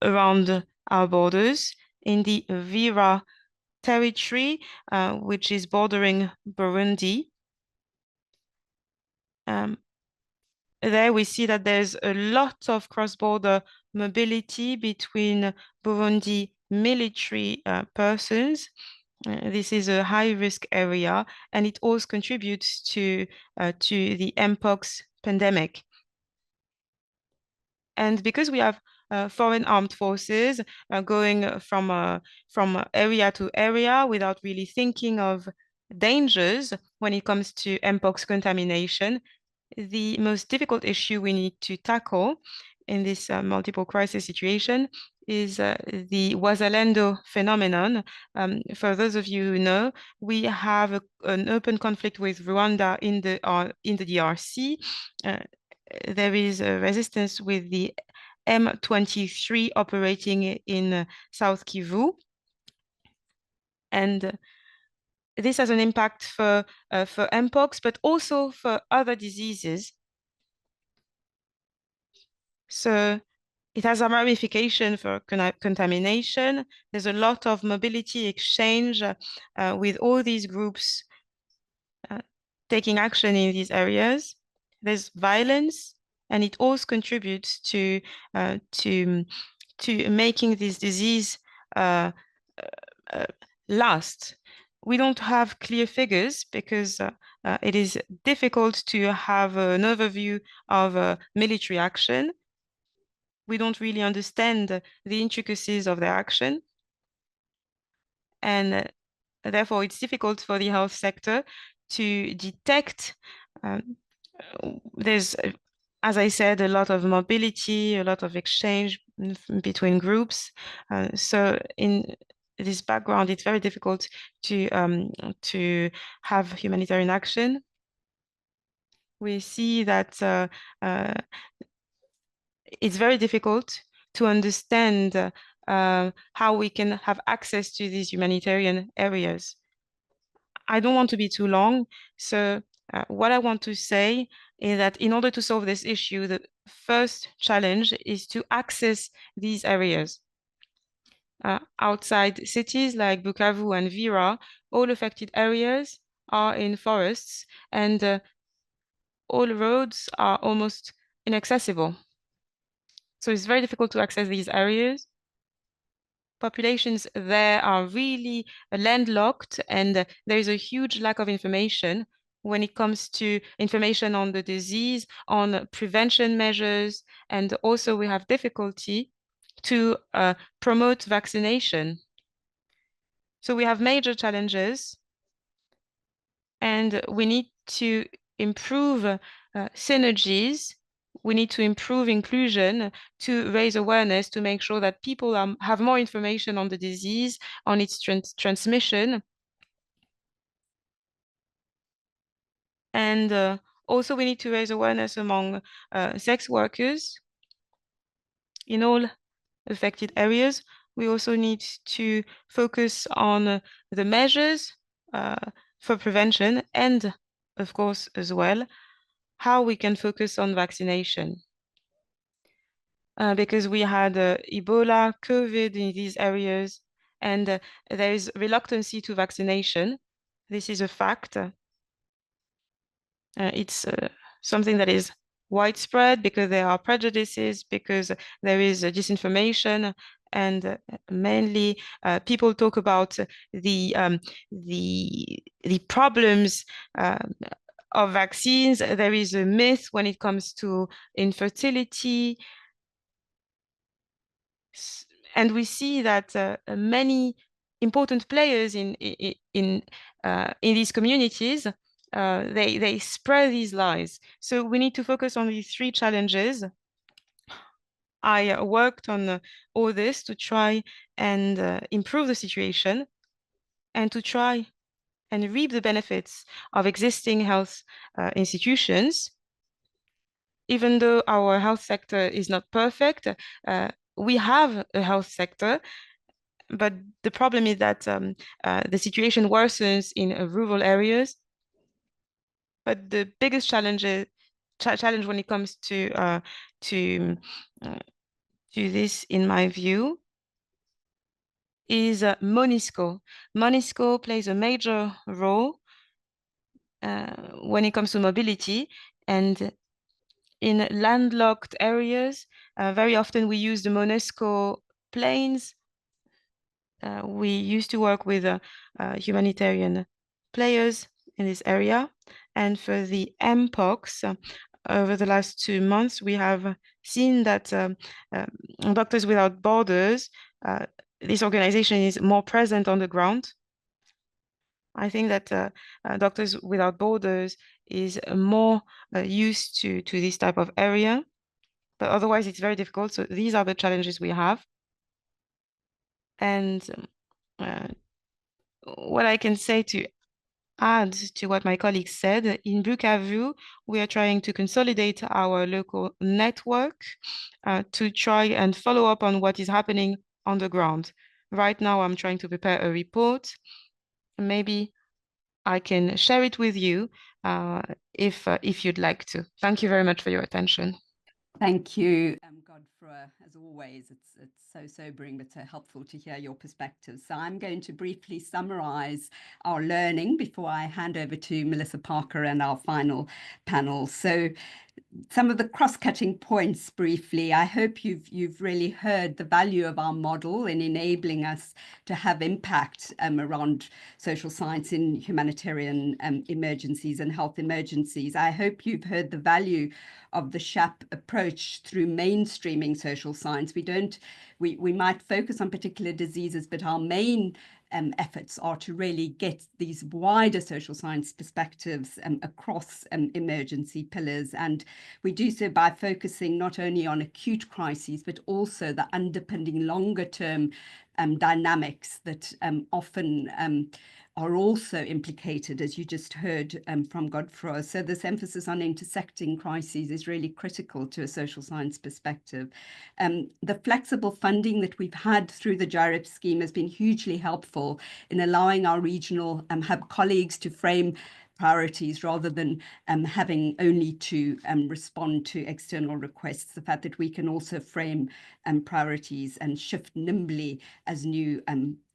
around our borders in the Vira territory, which is bordering Burundi. There we see that there's a lot of cross-border mobility between Burundi military persons. This is a high-risk area, and it also contributes to the Mpox pandemic. And because we have foreign armed forces going from area to area without really thinking of dangers when it comes to Mpox contamination, the most difficult issue we need to tackle in this multiple crisis situation is the Wazalendo phenomenon. For those of you who know, we have an open conflict with Rwanda in the DRC. There is a resistance with the M23 operating in South Kivu, and this has an impact for Mpox, but also for other diseases. So it has a ramification for contamination. There's a lot of mobility exchange with all these groups taking action in these areas. There's violence, and it also contributes to making this disease last. we don't have clear figures because it is difficult to have an overview of military action. We don't really understand the intricacies of their action. And therefore, it's difficult for the health sector to detect. There's, as I said, a lot of mobility, a lot of exchange between groups. So in this background, it's very difficult to have humanitarian action. We see that it's very difficult to understand how we can have access to these humanitarian areas. I don't want to be too long, so what I want to say is that in order to solve this issue, the first challenge is to access these areas. Outside cities like Bukavu and Vira, all affected areas are in forests, and all roads are almost inaccessible. So it's very difficult to access these areas. Populations there are really landlocked, and there is a huge lack of information when it comes to information on the disease, on prevention measures, and also we have difficulty to promote vaccination. So we have major challenges, and we need to improve synergies. We need to improve inclusion to raise awareness, to make sure that people have more information on the disease, on its transmission. And also we need to raise awareness among sex workers in all affected areas. We also need to focus on the measures for prevention, and of course as well, how we can focus on vaccination. Because we had Ebola, COVID in these areas, and there is reluctancy to vaccination. This is a fact. It's something that is widespread because there are prejudices, because there is disinformation, and mainly people talk about the problems of vaccines. There is a myth when it comes to infertility. And we see that many important players in these communities, they spread these lies. So we need to focus on these three challenges. I worked on all this to try and improve the situation, and to try and reap the benefits of existing health institutions. Even though our health sector is not perfect, we have a health sector, but the problem is that the situation worsens in rural areas. But the biggest challenge when it comes to this, in my view, is MONUSCO. MONUSCO plays a major role when it comes to mobility, and in landlocked areas, very often we use the MONUSCO planes. We used to work with humanitarian players in this area. And for the MPOX, over the last 2 months, we have seen that Doctors Without Borders, this organization is more present on the ground. I think that Doctors Without Borders is more used to this type of area, but otherwise it's very difficult. So these are the challenges we have. And what I can say to add to what my colleague said, in Bukavu, we are trying to consolidate our local network to try and follow up on what is happening on the ground. Right now, I'm trying to prepare a report. Maybe I can share it with you if you'd like to. Thank you very much for your attention. Thank you, Godefroid. As always, it's so sobering but so helpful to hear your perspective. So I'm going to briefly summarize our learning before I hand over to Melissa Parker and our final panel. So some of the cross-cutting points briefly. I hope you've really heard the value of our model in enabling us to have impact around social science in humanitarian emergencies and health emergencies. I hope you've heard the value of the SHAP approach through mainstreaming social science. We might focus on particular diseases, but our main efforts are to really get these wider social science perspectives across emergency pillars. And we do so by focusing not only on acute crises, but also the underpinning longer term dynamics that often are also implicated, as you just heard from Godefroid. So this emphasis on intersecting crises is really critical to a social science perspective. The flexible funding that we've had through the GEREP scheme has been hugely helpful in allowing our regional hub colleagues to frame priorities rather than having only to respond to external requests. The fact that we can also frame priorities and shift nimbly as new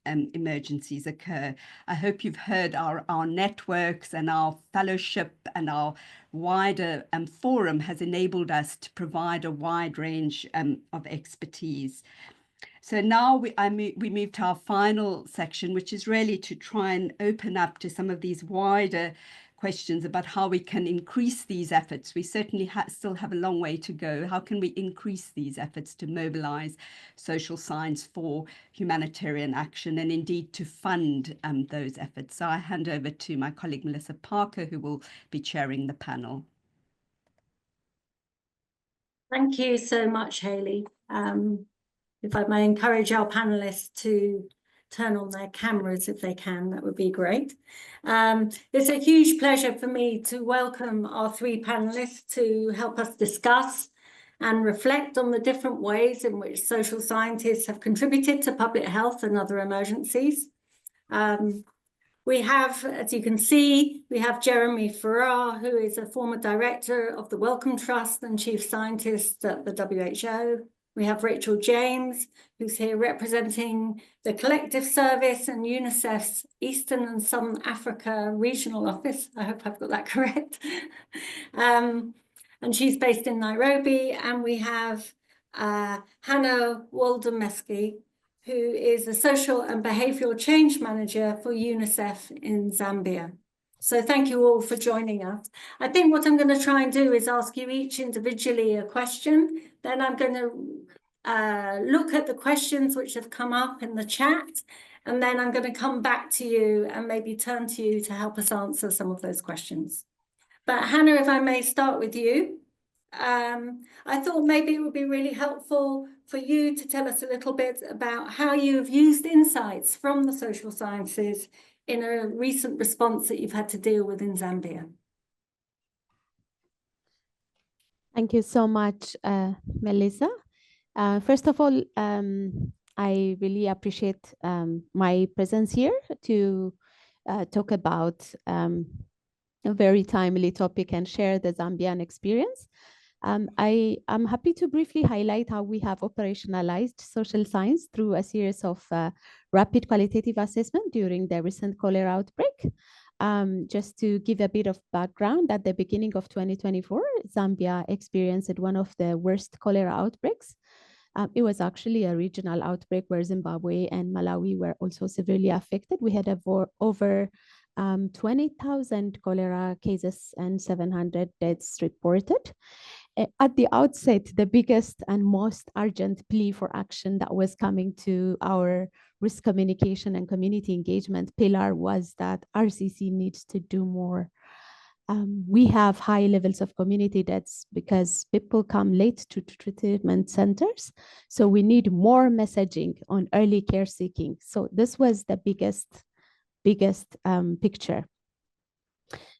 emergencies occur. I hope you've heard our networks and our fellowship and our wider forum has enabled us to provide a wide range of expertise. So now we move to our final section, which is really to try and open up to some of these wider questions about how we can increase these efforts. We certainly still have a long way to go. How can we increase these efforts to mobilize social science for humanitarian action and indeed to fund those efforts? So I hand over to my colleague Melissa Parker, who will be chairing the panel. Thank you so much, Hayley. If I may encourage our panelists to turn on their cameras if they can, that would be great. It's a huge pleasure for me to welcome our three panelists to help us discuss and reflect on the different ways in which social scientists have contributed to public health and other emergencies. We have, as you can see, we have Jeremy Farrar, who is a former director of the Wellcome Trust and chief scientist at the WHO. We have Rachel James, who's here representing the Collective Service and UNICEF's Eastern and Southern Africa Regional Office. I hope I've got that correct. And she's based in Nairobi. And we have Hanna Woldemeskel, who is a social and behavioural change manager for UNICEF in Zambia. So thank you all for joining us. I think what I'm going to try and do is ask you each individually a question. Then I'm going to look at the questions which have come up in the chat. And then I'm going to come back to you and maybe turn to you to help us answer some of those questions. But Hanna, if I may start with you. I thought maybe it would be really helpful for you to tell us a little bit about how you have used insights from the social sciences in a recent response that you've had to deal with in Zambia. Thank you so much, Melissa. First of all, I really appreciate my presence here to talk about a very timely topic and share the Zambian experience. I am happy to briefly highlight how we have operationalized social science through a series of rapid qualitative assessment during the recent cholera outbreak. Just to give a bit of background, at the beginning of 2024, Zambia experienced one of the worst cholera outbreaks. It was actually a regional outbreak where Zimbabwe and Malawi were also severely affected. We had over 20,000 cholera cases and 700 deaths reported. At the outset, the biggest and most urgent plea for action that was coming to our risk communication and community engagement pillar was that RCCE needs to do more. We have high levels of community deaths because people come late to treatment centers. So we need more messaging on early care seeking. So this was the biggest picture.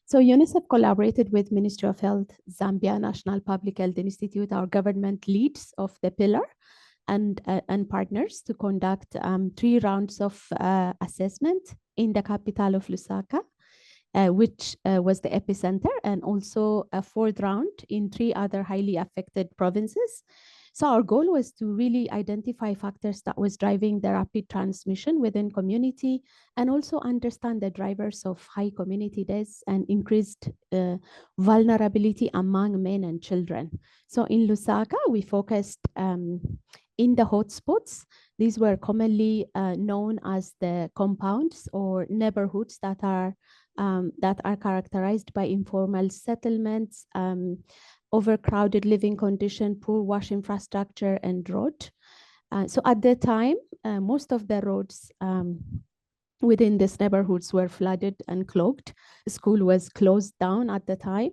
So UNICEF collaborated with Ministry of Health, Zambia National Public Health Institute, our government leads of the pillar, and partners to conduct 3 rounds of assessment in the capital of Lusaka, which was the epicenter, and also a fourth round in 3 other highly affected provinces. So our goal was to really identify factors that was driving the rapid transmission within community, and also understand the drivers of high community deaths and increased vulnerability among men and children. So in Lusaka, we focused in the hotspots. These were commonly known as the compounds or neighborhoods that are characterized by informal settlements, overcrowded living condition, poor wash infrastructure, and road. So at the time, most of the roads within these neighborhoods were flooded and clogged. The school was closed down at the time.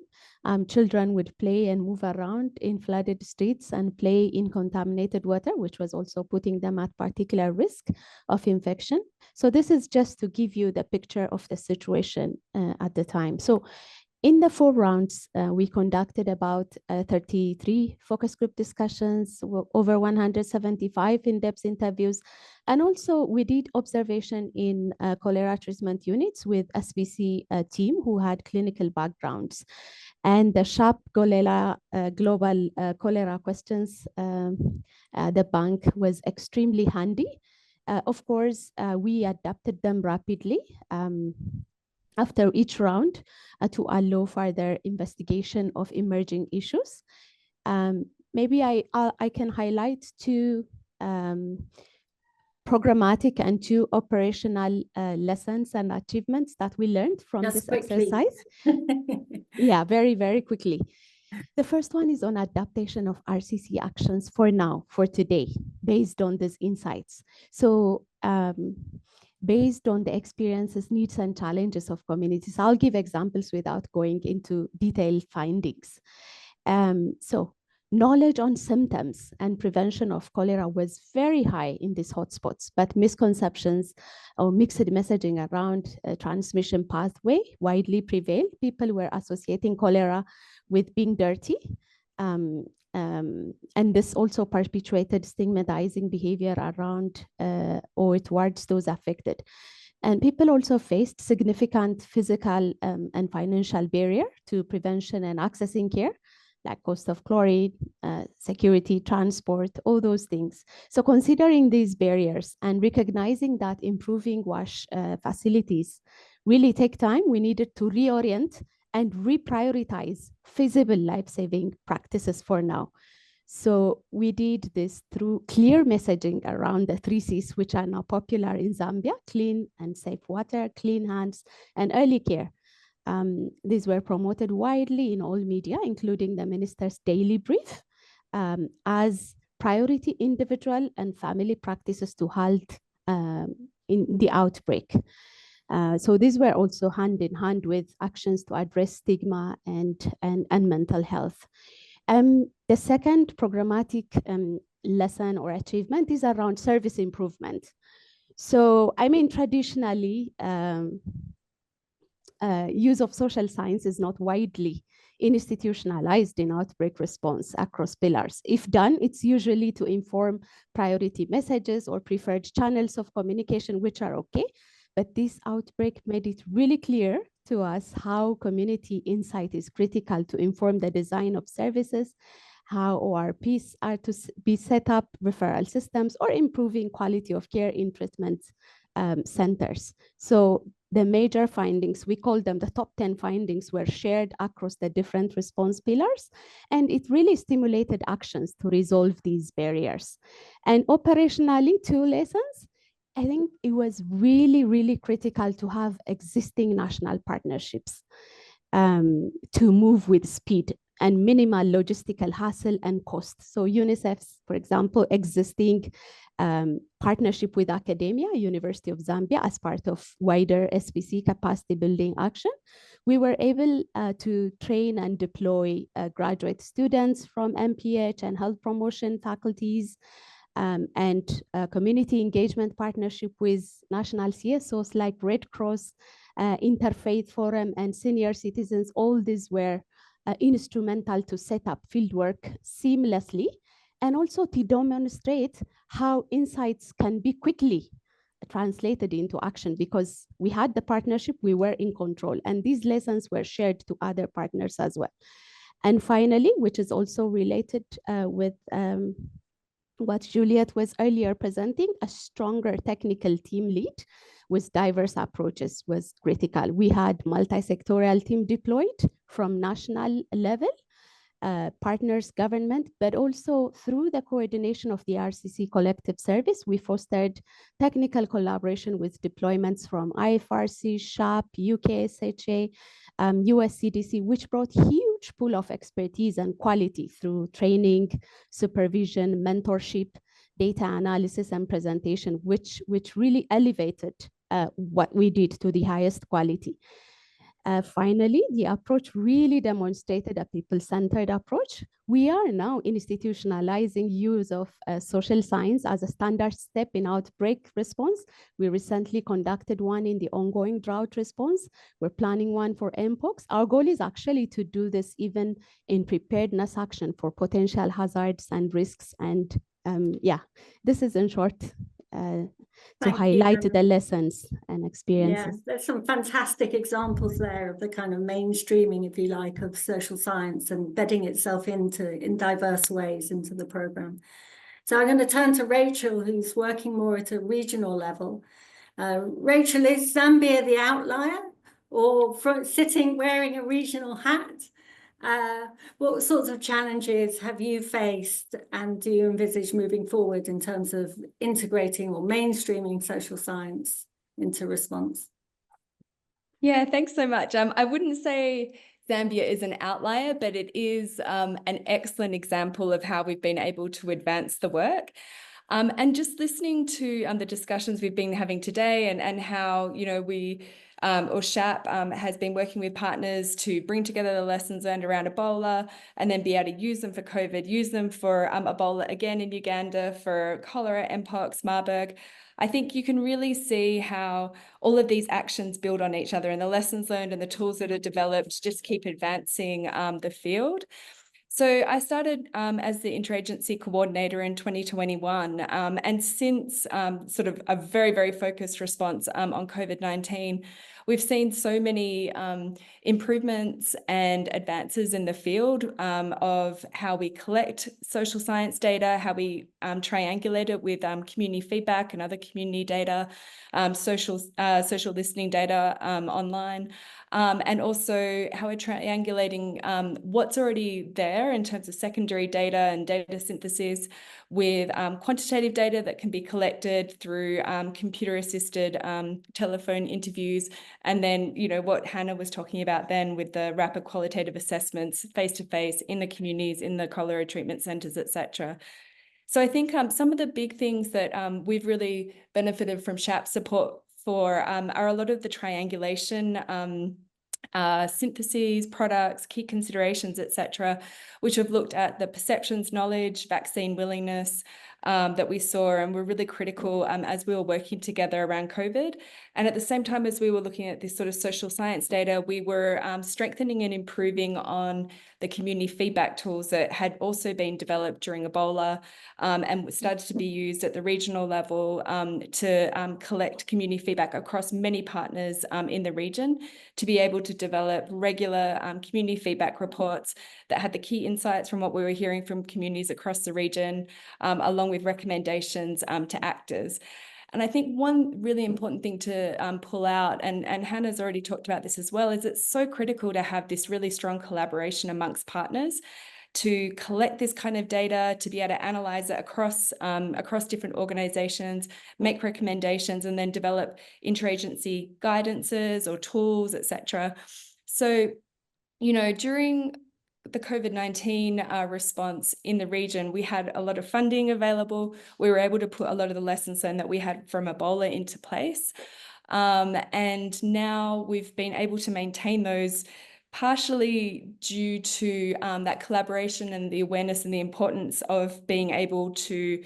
Children would play and move around in flooded streets and play in contaminated water, which was also putting them at particular risk of infection. So this is just to give you the picture of the situation at the time. So in the 4 rounds, we conducted about 33 focus group discussions, over 175 in-depth interviews, and also we did observation in cholera treatment units with SPC team who had clinical backgrounds. And the SHAP Global Cholera Questions, the bank was extremely handy. Of course, we adapted them rapidly after each round to allow further investigation of emerging issues. Maybe I can highlight 2 programmatic and 2 operational lessons and achievements that we learned from this exercise. Yeah, very, very quickly. The first one is on adaptation of RCCE actions for now, for today, based on these insights. So based on the experiences, needs, and challenges of communities. I'll give examples without going into detailed findings. So knowledge on symptoms and prevention of cholera was very high in these hotspots, but misconceptions or mixed messaging around transmission pathway widely prevailed. People were associating cholera with being dirty. And this also perpetuated stigmatizing behavior around or towards those affected. And people also faced significant physical and financial barrier to prevention and accessing care, like cost of chlorine, security, transport, all those things. So considering these barriers and recognizing that improving WASH facilities really take time, we needed to reorient and reprioritize feasible life-saving practices for now. So we did this through clear messaging around the 3 Cs, which are now popular in Zambia: clean and safe water, clean hands, and early care. These were promoted widely in all media, including the minister's daily brief, as priority individual and family practices to halt in the outbreak. So these were also hand in hand with actions to address stigma and mental health. The second programmatic lesson or achievement is around service improvement. So, I mean, traditionally, use of social science is not widely institutionalized in outbreak response across pillars. If done, it's usually to inform priority messages or preferred channels of communication, which are okay. But this outbreak made it really clear to us how community insight is critical to inform the design of services, how ORPs are to be set up, referral systems, or improving quality of care in treatment centers. So the major findings, we call them the top 10 findings, were shared across the different response pillars, and it really stimulated actions to resolve these barriers. And operationally, 2 lessons. I think it was really, really critical to have existing national partnerships to move with speed and minimal logistical hassle and cost. So UNICEF's, for example, existing partnership with academia, University of Zambia, as part of wider SPC capacity building action, we were able to train and deploy graduate students from MPH and health promotion faculties, and community engagement partnership with national CSOs like Red Cross, Interfaith Forum, and senior citizens. All these were instrumental to set up fieldwork seamlessly, and also to demonstrate how insights can be quickly translated into action because we had the partnership, we were in control, and these lessons were shared to other partners as well. And finally, which is also related with what Juliet was earlier presenting, a stronger technical team lead with diverse approaches was critical. We had multi-sectoral team deployed from national level, partners, government, but also through the coordination of the RCC collective service, we fostered technical collaboration with deployments from IFRC, SHAP, UK-SH, US CDC, which brought huge pool of expertise and quality through training, supervision, mentorship, data analysis, and presentation, which really elevated what we did to the highest quality. Finally, the approach really demonstrated a people-centered approach. We are now institutionalizing use of social science as a standard step in outbreak response. We recently conducted one in the ongoing drought response. We're planning one for mpox. Our goal is actually to do this even in preparedness action for potential hazards and risks. And yeah, this is in short to highlight the lessons and experiences. Yes, there's some fantastic examples there of the kind of mainstreaming, if you like, of social science and bedding itself in diverse ways into the program. So I'm going to turn to Rachel, who's working more at a regional level. Rachel, is Zambia the outlier or sitting wearing a regional hat? What sorts of challenges have you faced and do you envisage moving forward in terms of integrating or mainstreaming social science into response? Yeah, thanks so much. I wouldn't say Zambia is an outlier, but it is an excellent example of how we've been able to advance the work. And just listening to the discussions we've been having today and how, you know, we or SHAP has been working with partners to bring together the lessons learned around Ebola and then be able to use them for COVID, use them for Ebola again in Uganda, for cholera, mpox, Marburg. I think you can really see how all of these actions build on each other and the lessons learned and the tools that are developed just keep advancing the field. So I started as the Interagency coordinator in 2021, and since sort of a very, very focused response on COVID-19, we've seen so many improvements and advances in the field of how we collect social science data, how we triangulate it with community feedback and other community data, social listening data online. And also how we're triangulating what's already there in terms of secondary data and data synthesis with quantitative data that can be collected through computer-assisted telephone interviews. And then, you know, what Hanna was talking about then with the rapid qualitative assessments face-to-face in the communities, in the cholera treatment centres, etc. So I think some of the big things that we've really benefited from SHAP support for are a lot of the triangulation syntheses, products, key considerations, etc., which have looked at the perceptions, knowledge, vaccine willingness that we saw and were really critical as we were working together around COVID. And at the same time as we were looking at this sort of social science data, we were strengthening and improving on the community feedback tools that had also been developed during Ebola and started to be used at the regional level to collect community feedback across many partners in the region to be able to develop regular community feedback reports that had the key insights from what we were hearing from communities across the region, along with recommendations to actors. And I think one really important thing to pull out, and Hannah's already talked about this as well, is it's so critical to have this really strong collaboration amongst partners to collect this kind of data, to be able to analyze it across different organizations, make recommendations, and then develop interagency guidances or tools, etc. So, you know, during the COVID-19 response in the region, we had a lot of funding available. We were able to put a lot of the lessons learned that we had from Ebola into place. And now we've been able to maintain those partially due to that collaboration and the awareness and the importance of being able to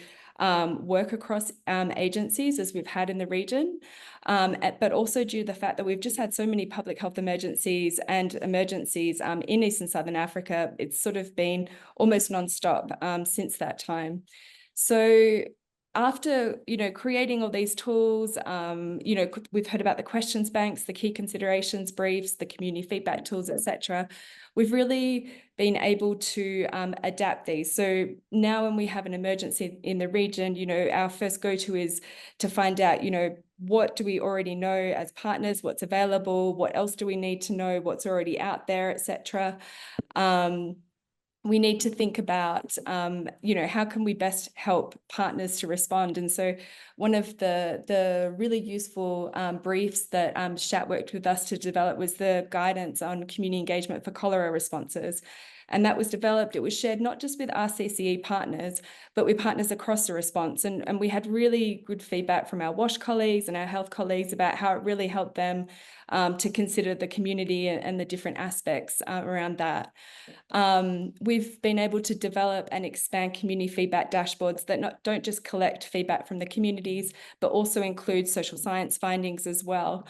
work across agencies as we've had in the region, but also due to the fact that we've just had so many public health emergencies in East and Southern Africa. It's sort of been almost non-stop since that time. So after, creating all these tools, we've heard about the questions banks, the key considerations briefs, the community feedback tools, etc. We've really been able to adapt these. So now when we have an emergency in the region, our first go-to is to find out, what do we already know as partners, what's available, what else do we need to know, what's already out there, etc. We need to think about, how can we best help partners to respond? And so one of the really useful briefs that SHAP worked with us to develop was the guidance on community engagement for cholera responses. And that was developed, it was shared not just with RCCE partners, but with partners across the response. And we had really good feedback from our WASH colleagues and our health colleagues about how it really helped them to consider the community and the different aspects around that. We've been able to develop and expand community feedback dashboards that don't just collect feedback from the communities, but also include social science findings as well.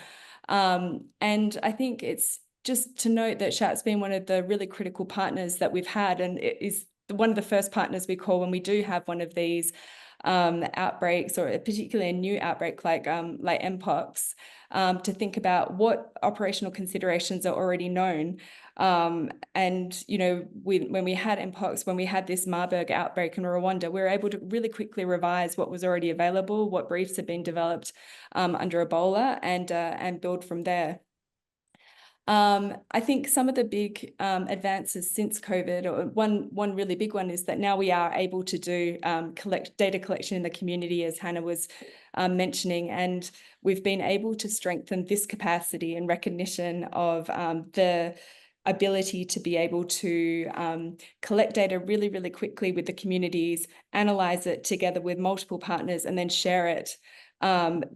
And I think it's just to note that SHAP's been one of the really critical partners that we've had, and it is one of the first partners we call when we do have one of these outbreaks, or particularly a new outbreak like Mpox, to think about what operational considerations are already known. And, when we had Mpox, when we had this Marburg outbreak in Rwanda, we were able to really quickly revise what was already available, what briefs had been developed under Ebola, and build from there. I think some of the big advances since COVID, or one really big one, is that now we are able to do data collection in the community, as Hanna was mentioning, and we've been able to strengthen this capacity and recognition of the ability to be able to collect data really, really quickly with the communities, analyze it together with multiple partners, and then share it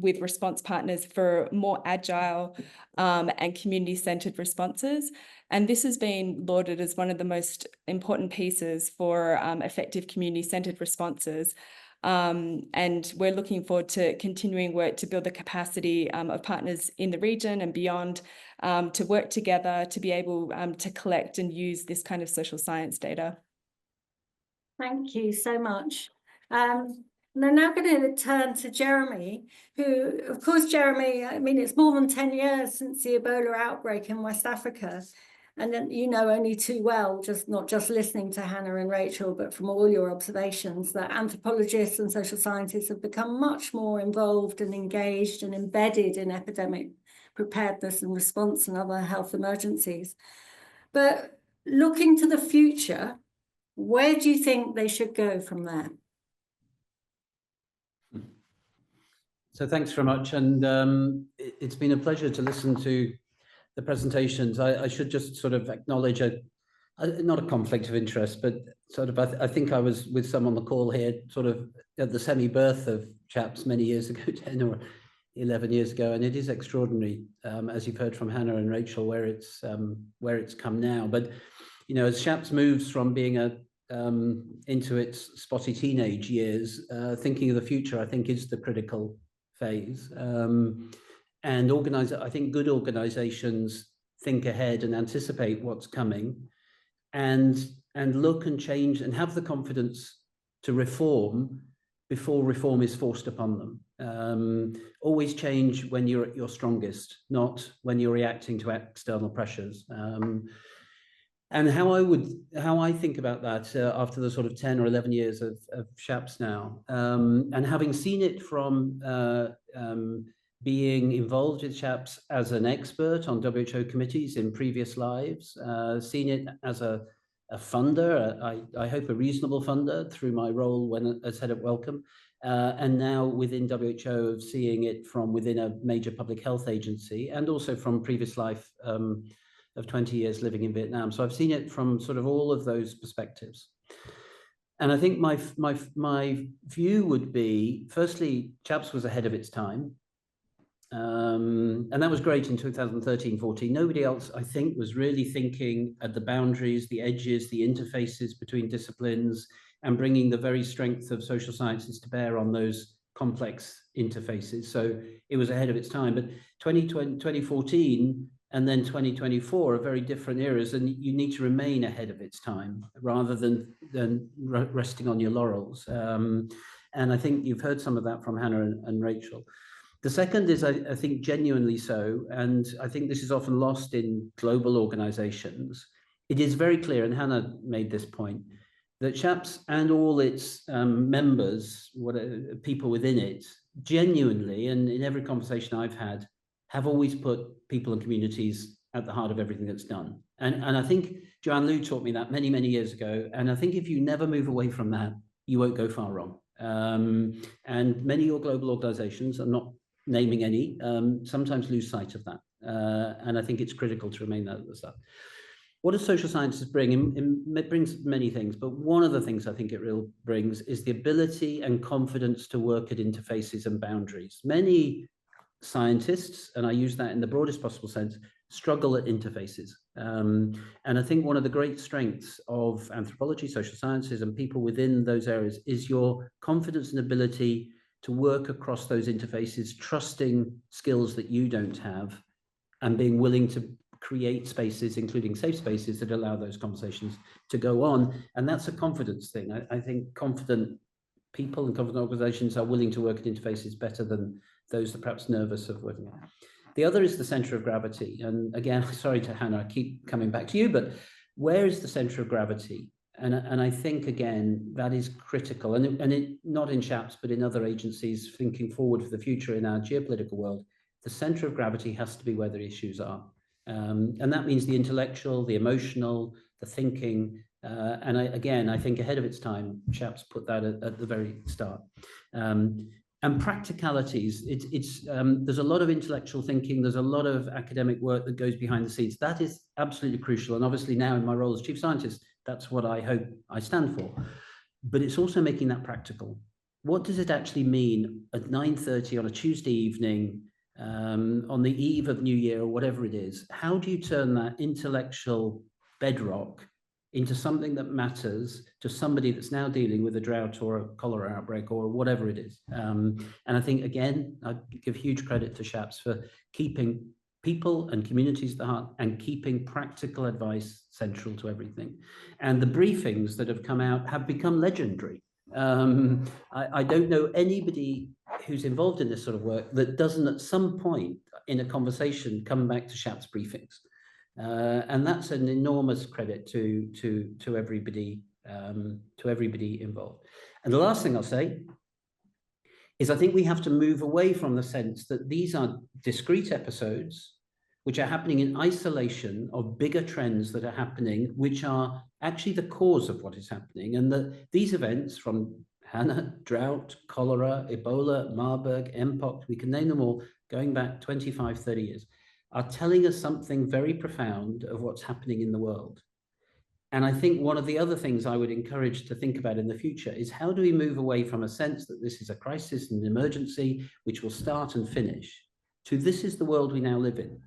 with response partners for more agile and community-centered responses. And this has been lauded as one of the most important pieces for effective community-centered responses. And we're looking forward to continuing work to build the capacity of partners in the region and beyond to work together to be able to collect and use this kind of social science data. Thank you so much. And I'm now going to turn to Jeremy, who, of course, Jeremy, I mean, it's more than 10 years since the Ebola outbreak in West Africa. And then, only too well, not just listening to Hanna and Rachel, but from all your observations, that anthropologists and social scientists have become much more involved and engaged and embedded in epidemic preparedness and response and other health emergencies. But looking to the future, where do you think they should go from there? So thanks very much, and it's been a pleasure to listen to the presentations. I should just sort of acknowledge not a conflict of interest, but sort of I think I was with some on the call here sort of at the semi-birth of CHAPS many years ago, 10 or 11 years ago, and it is extraordinary, as you've heard from Hanna and Rachel, where it's come now. But as CHAPS moves from being into its spotty teenage years, thinking of the future, I think, is the critical phase. And I think good organizations think ahead and anticipate what's coming, and look and change and have the confidence to reform before reform is forced upon them. Always change when you're at your strongest, not when you're reacting to external pressures. And how I think about that after the sort of 10 or 11 years of SHAPS now, and having seen it from being involved with SHAPS as an expert on WHO committees in previous lives, seen it as a funder, I hope a reasonable funder through my role as head of Welcome, and now within WHO of seeing it from within a major public health agency, and also from previous life of 20 years living in Vietnam. So I've seen it from sort of all of those perspectives. And I think my view would be, firstly, CHAPS was ahead of its time. And that was great in 2013-14. Nobody else, I think, was really thinking at the boundaries, the edges, the interfaces between disciplines, and bringing the very strength of social sciences to bear on those complex interfaces. So it was ahead of its time. But 2014 and then 2024 are very different eras, and you need to remain ahead of its time rather than resting on your laurels. And I think you've heard some of that from Hanna and Rachel. The second is, I think, genuinely so, and I think this is often lost in global organizations. It is very clear, and Hanna made this point, that SHAPS and all its members, people within it, genuinely, and in every conversation I've had, have always put people and communities at the heart of everything that's done. And I think Joanne Liu taught me that many, many years ago. And I think if you never move away from that, you won't go far wrong. And many of your global organizations, I'm not naming any, sometimes lose sight of that. And I think it's critical to remain that at the start. What does social sciences bring? It brings many things, but one of the things I think it really brings is the ability and confidence to work at interfaces and boundaries. Many scientists, and I use that in the broadest possible sense, struggle at interfaces. And I think one of the great strengths of anthropology, social sciences, and people within those areas is your confidence and ability to work across those interfaces, trusting skills that you don't have, and being willing to create spaces, including safe spaces, that allow those conversations to go on. And that's a confidence thing. I think confident people and confident organizations are willing to work at interfaces better than those that perhaps nervous of working. The other is the center of gravity. And again, sorry to Hanna, I keep coming back to you, but where is the center of gravity? And I think, again, that is critical. And not in SHAPS, but in other agencies thinking forward for the future in our geopolitical world, the center of gravity has to be where the issues are. And that means the intellectual, the emotional, the thinking. And I think ahead of its time, SHAPS put that at the very start. And practicalities, there's a lot of intellectual thinking, there's a lot of academic work that goes behind the scenes. That is absolutely crucial. And obviously now in my role as chief scientist, that's what I hope I stand for. But it's also making that practical. What does it actually mean at 9:30 on a Tuesday evening, on the eve of New Year or whatever it is? How do you turn that intellectual bedrock into something that matters to somebody that's now dealing with a drought or a cholera outbreak or whatever it is? And I think, again, I give huge credit to SHAPS for keeping people and communities at the heart and keeping practical advice central to everything. And the briefings that have come out have become legendary. I don't know anybody who's involved in this sort of work that doesn't at some point in a conversation come back to SHAPS briefings. And that's an enormous credit to everybody involved. And the last thing I'll say is I think we have to move away from the sense that these are discrete episodes which are happening in isolation of bigger trends that are happening, which are actually the cause of what is happening. And that these events, from Hanna, drought, cholera, Ebola, Marburg, Mpox, we can name them all, going back 25, 30 years, are telling us something very profound of what's happening in the world. And I think one of the other things I would encourage to think about in the future is how do we move away from a sense that this is a crisis and an emergency, which will start and finish, to this is the world we now live in.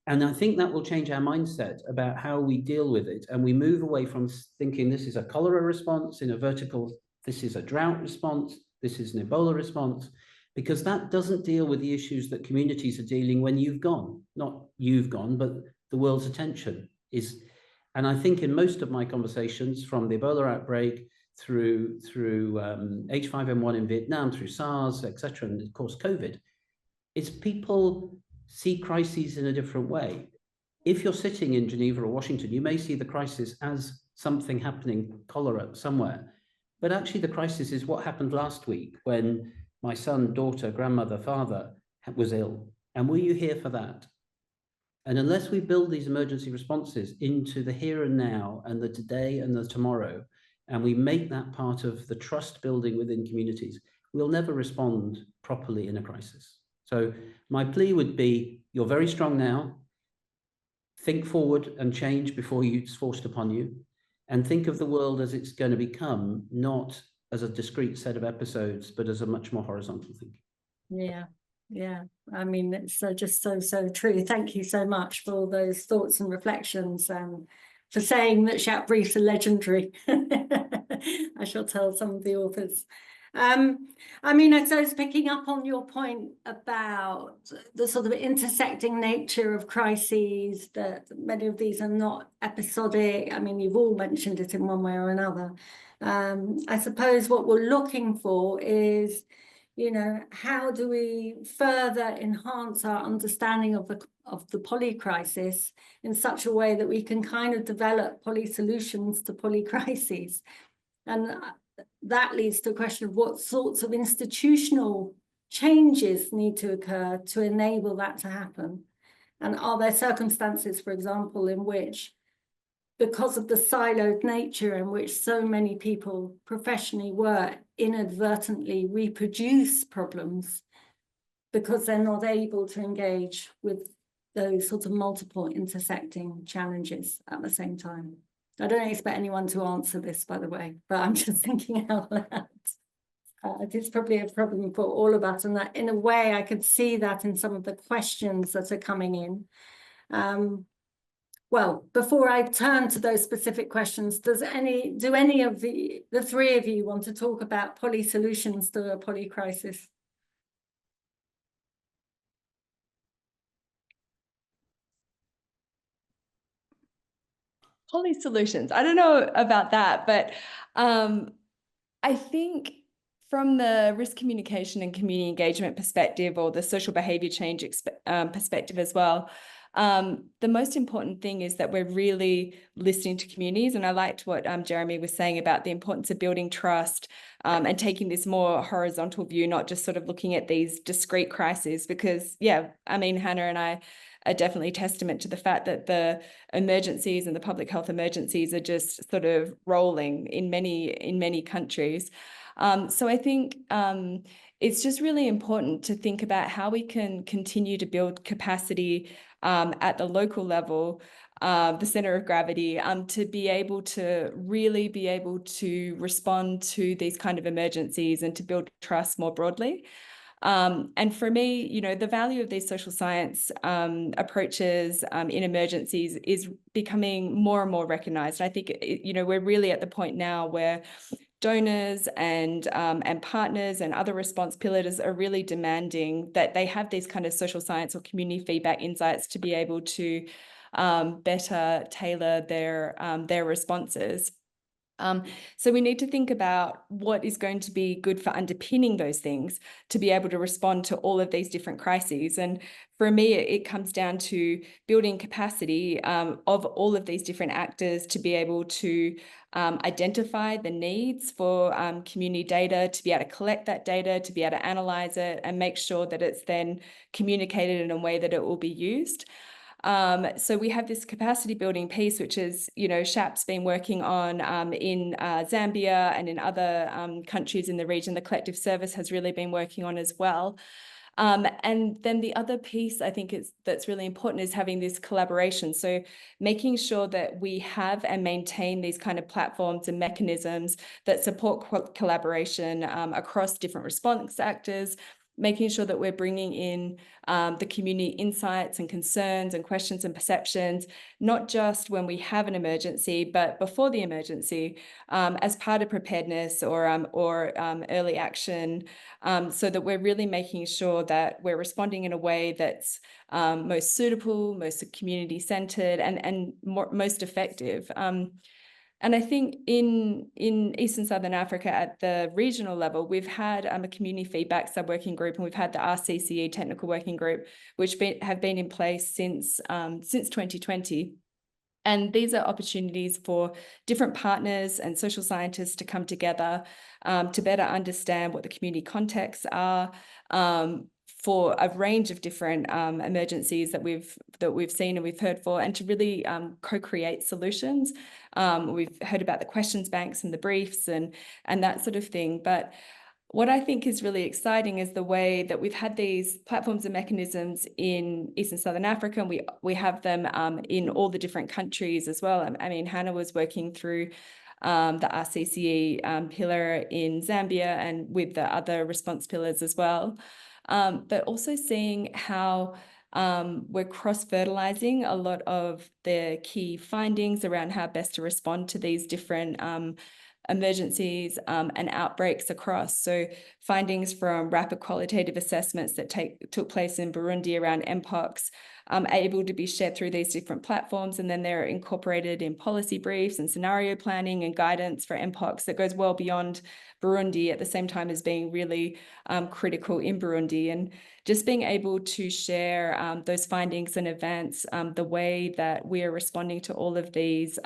And I think that will change our mindset about how we deal with it. And we move away from thinking this is a cholera response in a vertical, this is a drought response, this is an Ebola response, because that doesn't deal with the issues that communities are dealing when you've gone. Not you've gone, but the world's attention is. And I think in most of my conversations, from the Ebola outbreak through H5N1 in Vietnam, through SARS, etc., and of course COVID, it's people see crises in a different way. If you're sitting in Geneva or Washington, you may see the crisis as something happening, cholera somewhere. But actually the crisis is what happened last week when my son, daughter, grandmother, father was ill. And were you here for that? And unless we build these emergency responses into the here and now and the today and the tomorrow, and we make that part of the trust building within communities, we'll never respond properly in a crisis. So my plea would be, you're very strong now. Think forward and change before it's forced upon you. And think of the world as it's going to become, not as a discrete set of episodes, but as a much more horizontal thing. Yeah. I mean, it's just so true. Thank you so much for all those thoughts and reflections, and for saying that SHAP briefs are legendary. I shall tell some of the authors. I mean, I suppose picking up on your point about the sort of intersecting nature of crises, that many of these are not episodic. I mean, you've all mentioned it in one way or another, I suppose what we're looking for is, how do we further enhance our understanding of the poly crisis in such a way that we can kind of develop poly solutions to poly crises? And that leads to a question of what sorts of institutional changes need to occur to enable that to happen. And are there circumstances, for example, in which, because of the siloed nature in which so many people professionally work, inadvertently reproduce problems because they're not able to engage with those sorts of multiple intersecting challenges at the same time? I don't expect anyone to answer this, by the way, but I'm just thinking out loud. It's probably a problem for all of us, and that in a way I could see that in some of the questions that are coming in. Well, before I turn to those specific questions, do any of the three of you want to talk about poly solutions to a poly crisis? Poly solutions. I don't know about that, but I think from the risk communication and community engagement perspective, or the social behaviour change perspective as well, the most important thing is that we're really listening to communities. And I liked what Jeremy was saying about the importance of building trust and taking this more horizontal view, not just sort of looking at these discrete crises, because, yeah, I mean, Hanna and I are definitely testament to the fact that the emergencies and the public health emergencies are just sort of rolling in many countries. So I think it's just really important to think about how we can continue to build capacity at the local level, the center of gravity, to be able to really be able to respond to these kind of emergencies and to build trust more broadly. And for me, the value of these social science approaches in emergencies is becoming more and more recognized. And I think, we're really at the point now where donors and partners and other response pillars are really demanding that they have these kind of social science or community feedback insights to be able to better tailor their responses. So we need to think about what is going to be good for underpinning those things to be able to respond to all of these different crises. And for me, it comes down to building capacity of all of these different actors to be able to identify the needs for community data, to be able to collect that data, to be able to analyze it and make sure that it's then communicated in a way that it will be used. So we have this capacity building piece, which is, SHAP's been working on in Zambia and in other countries in the region. The collective service has really been working on as well. And then the other piece I think that's really important is having this collaboration. So making sure that we have and maintain these kind of platforms and mechanisms that support collaboration across different response actors, making sure that we're bringing in the community insights and concerns and questions and perceptions, not just when we have an emergency, but before the emergency, as part of preparedness or early action, so that we're really making sure that we're responding in a way that's most suitable, most community-centered, and most effective. And I think in East and Southern Africa at the regional level, we've had a community feedback sub-working group, and we've had the RCCE technical working group, which have been in place since 2020. And these are opportunities for different partners and social scientists to come together to better understand what the community contexts are, for a range of different emergencies that we've seen and we've heard for, and to really co-create solutions. We've heard about the questions banks and the briefs and that sort of thing. But what I think is really exciting is the way that we've had these platforms and mechanisms in East and Southern Africa, and we have them in all the different countries as well. I mean, Hanna was working through the RCCE pillar in Zambia and with the other response pillars as well. But also seeing how we're cross-fertilizing a lot of the key findings around how best to respond to these different emergencies and outbreaks across. So findings from rapid qualitative assessments that took place in Burundi around Mpox, able to be shared through these different platforms, and then they're incorporated in policy briefs and scenario planning and guidance for MPOX that goes well beyond Burundi, at the same time as being really critical in Burundi. And just being able to share those findings in advance, the way that we are responding to all of these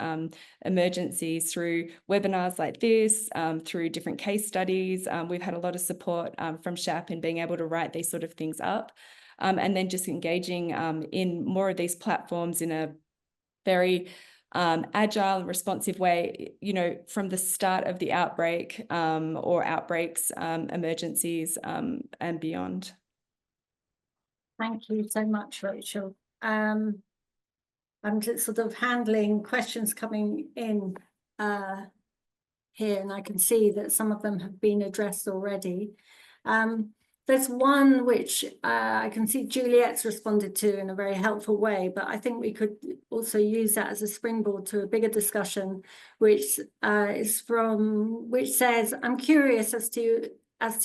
emergencies through webinars like this, through different case studies. We've had a lot of support from SHAP in being able to write these sort of things up. And then just engaging in more of these platforms in a very agile and responsive way, you know, from the start of the outbreak or outbreaks, emergencies and beyond. Thank you so much, Rachel. I'm just sort of handling questions coming in here, and I can see that some of them have been addressed already. There's one which I can see Juliet's responded to in a very helpful way, but I think we could also use that as a springboard to a bigger discussion, which says, I'm curious as to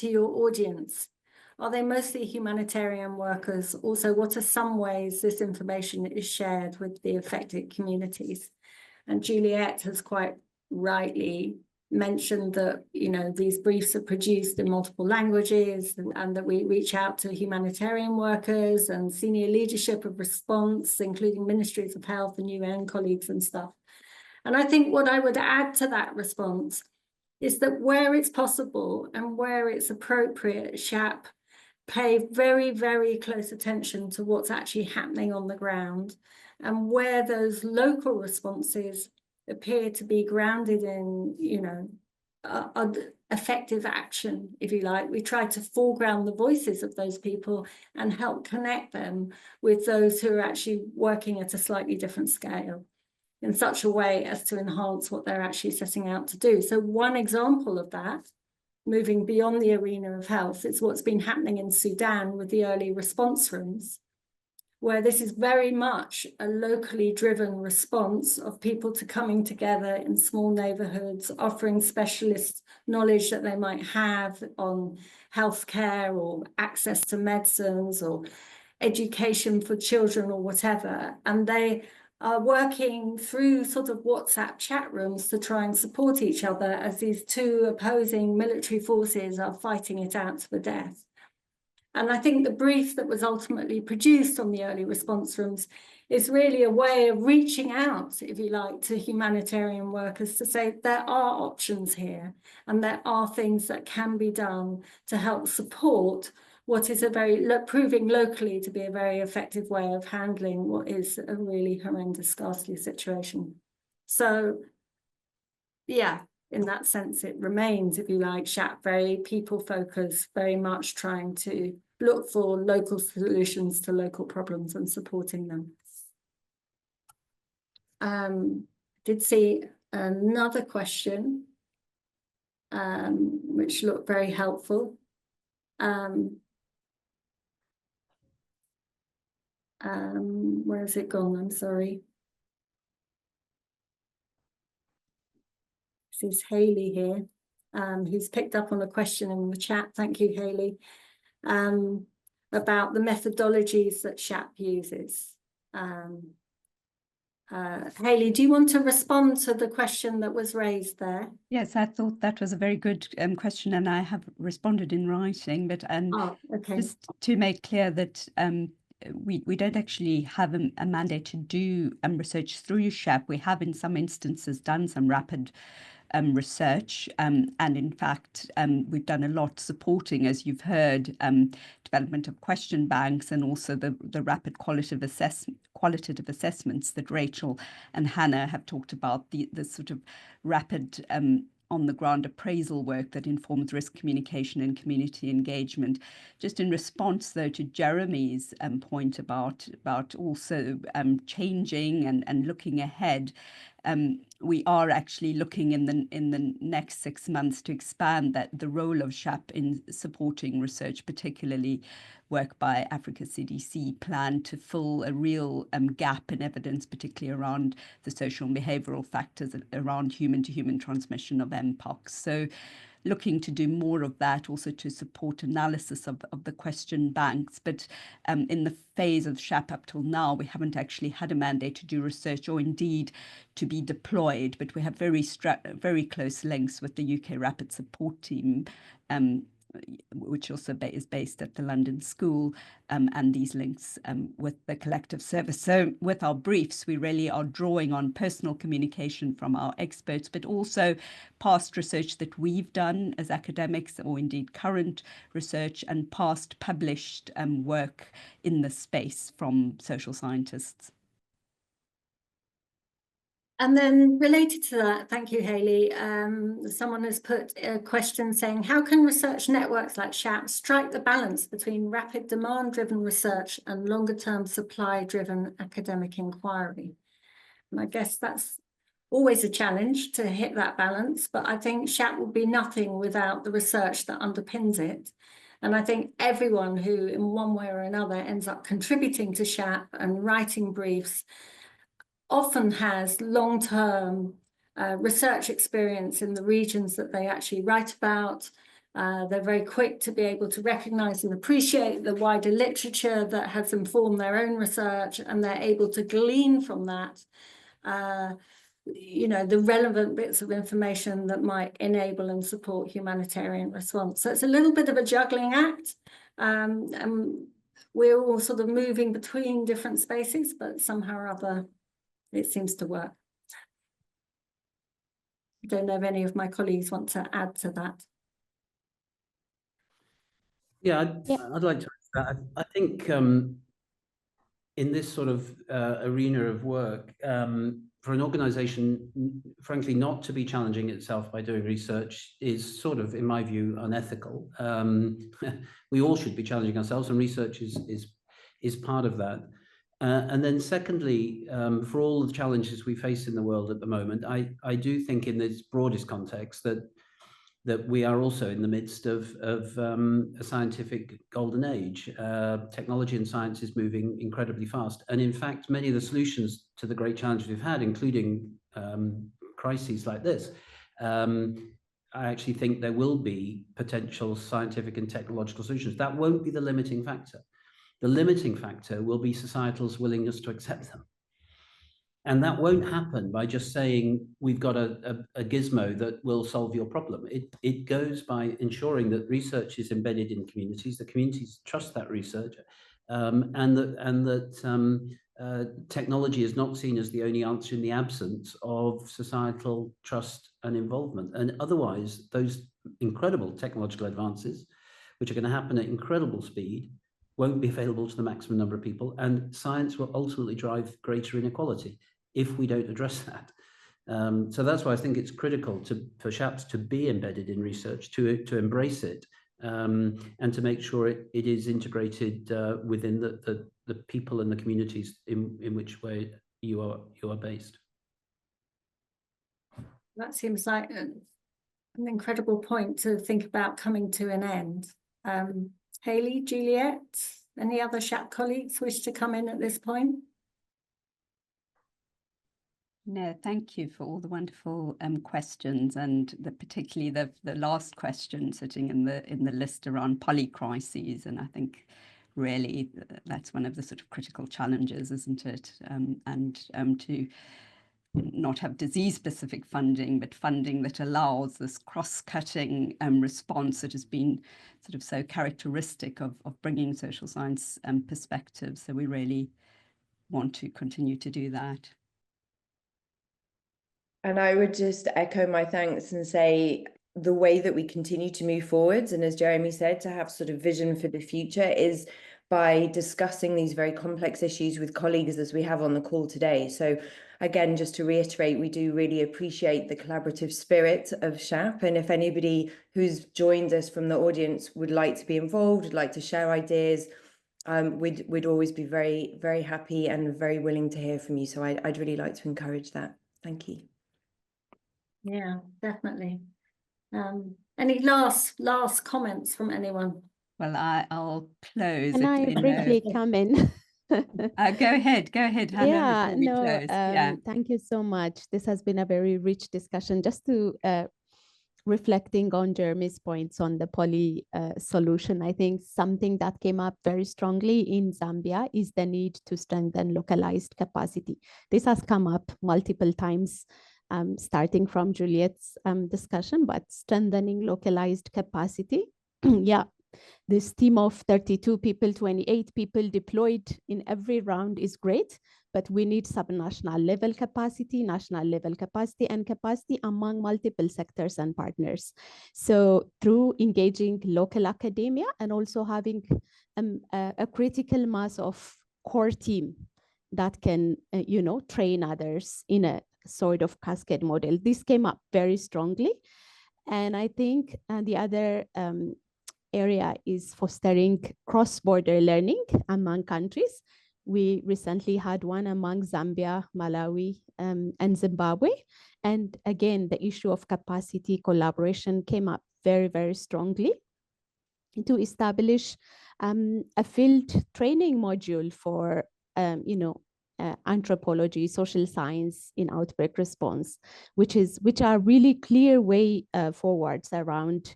your audience. Are they mostly humanitarian workers? Also, what are some ways this information is shared with the affected communities? And Juliet has quite rightly mentioned that, you know, these briefs are produced in multiple languages, and that we reach out to humanitarian workers and senior leadership of response, including ministries of health and UN colleagues and stuff. And I think what I would add to that response is that where it's possible and where it's appropriate, SHAP pay very, very close attention to what's actually happening on the ground, and where those local responses appear to be grounded in, you know, effective action, if you like. We try to foreground the voices of those people and help connect them with those who are actually working at a slightly different scale in such a way as to enhance what they're actually setting out to do. So one example of that, moving beyond the arena of health, is what's been happening in Sudan with the early response rooms, where this is very much a locally driven response of people to coming together in small neighborhoods, offering specialist knowledge that they might have on healthcare or access to medicines or education for children or whatever. And they are working through sort of WhatsApp chat rooms to try and support each other as these two opposing military forces are fighting it out to the death. And I think the brief that was ultimately produced on the early response rooms is really a way of reaching out, if you like, to humanitarian workers to say there are options here and there are things that can be done to help support what is proving locally to be a very effective way of handling what is a really horrendous, scarcely situation. So, yeah. In that sense, it remains, if you like, SHAP very people-focused, very much trying to look for local solutions to local problems and supporting them. Did see another question, which looked very helpful. Where has it gone? I'm sorry. This is Hayley here, who's picked up on a question in the chat. Thank you, Hayley, about the methodologies that SHAP uses. Hayley, do you want to respond to the question that was raised there? Yes, I thought that was a very good question, and I have responded in writing, but okay. Just to make clear that we don't actually have a mandate to do research through SHAP. We have in some instances done some rapid research, and in fact we've done a lot supporting, as you've heard, development of question banks, and also the rapid qualitative assessments that Rachel and Hanna have talked about, the sort of rapid on the ground appraisal work that informs risk communication and community engagement. Just in response, though, to Jeremy's point about also changing and looking ahead, we are actually looking in the next 6 months to expand the role of SHAP in supporting research, particularly work by Africa CDC, plan to fill a real gap in evidence, particularly around the social and behavioural factors around human-to-human transmission of mpox. So looking to do more of that, also to support analysis of the question banks. But in the phase of SHAP up till now, we haven't actually had a mandate to do research or indeed to be deployed, but we have very close links with the UK Rapid Support Team, which also is based at the London School, and these links with the collective service. So with our briefs, we really are drawing on personal communication from our experts, but also past research that we've done as academics, or indeed current research, and past published work in the space from social scientists. And then related to that, thank you, Hayley. Someone has put a question saying, how can research networks like SHAP strike the balance between rapid demand-driven research and longer-term supply-driven academic inquiry? And I guess that's always a challenge to hit that balance, but I think SHAP will be nothing without the research that underpins it. And I think everyone who in one way or another ends up contributing to SHAP and writing briefs often has long-term research experience in the regions that they actually write about. They're very quick to be able to recognise and appreciate the wider literature that has informed their own research, and they're able to glean from that, you know, the relevant bits of information that might enable and support humanitarian response. So it's a little bit of a juggling act. And we're all sort of moving between different spaces, but somehow or other, it seems to work. I don't know if any of my colleagues want to add to that. Yeah, I'd like to add that. I think in this sort of arena of work, for an organization, frankly, not to be challenging itself by doing research is sort of, in my view, unethical. We all should be challenging ourselves, and research is part of that. And then secondly, for all the challenges we face in the world at the moment, I do think in this broadest context that we are also in the midst of a scientific golden age. Technology and science is moving incredibly fast. And in fact, many of the solutions to the great challenges we've had, including crises like this, I actually think there will be potential scientific and technological solutions. That won't be the limiting factor. The limiting factor will be societal's willingness to accept them. And that won't happen by just saying, we've got a gizmo that will solve your problem. It goes by ensuring that research is embedded in communities, the communities trust that research, and that technology is not seen as the only answer in the absence of societal trust and involvement. And otherwise, those incredible technological advances, which are going to happen at incredible speed, won't be available to the maximum number of people, and science will ultimately drive greater inequality if we don't address that. So that's why I think it's critical for SHAPs to be embedded in research, to embrace it, and to make sure it is integrated within the people and the communities in which way you are based. That seems like an incredible point to think about coming to an end. Hayley, Juliet, any other SHAP colleagues wish to come in at this point? No, thank you for all the wonderful questions, and particularly the last question sitting in the list around polycrises. And I think really that's one of the sort of critical challenges, isn't it? And to not have disease-specific funding, but funding that allows this cross-cutting response that has been sort of so characteristic of bringing social science perspectives. So we really want to continue to do that. And I would just echo my thanks and say the way that we continue to move forwards, and as Jeremy said, to have sort of vision for the future, is by discussing these very complex issues with colleagues as we have on the call today. So again, just to reiterate, we do really appreciate the collaborative spirit of SHAP. And if anybody who's joined us from the audience would like to be involved, would like to share ideas, we'd always be very, very happy and very willing to hear from you. So I'd really like to encourage that. Thank you. Yeah, definitely. Any last comments from anyone? Well, I'll close. Can I briefly come in? Go ahead, Hanna. Yeah, We no, close. thank you so much. This has been a very rich discussion. Just to reflecting on Jeremy's points on the poly solution, I think something that came up very strongly in Zambia is the need to strengthen localized capacity. This has come up multiple times, starting from Juliet's discussion, but strengthening localized capacity. Yeah, this team of 32 people, 28 people deployed in every round is great, but we need subnational level capacity, national level capacity, and capacity among multiple sectors and partners. So through engaging local academia and also having a critical mass of core team that can, train others in a sort of cascade model. This came up very strongly. And I think the other area is fostering cross-border learning among countries. We recently had one among Zambia, Malawi, and Zimbabwe. And again, the issue of capacity collaboration came up very, very strongly to establish a field training module for, anthropology, social science in outbreak response, which are really clear way forwards around,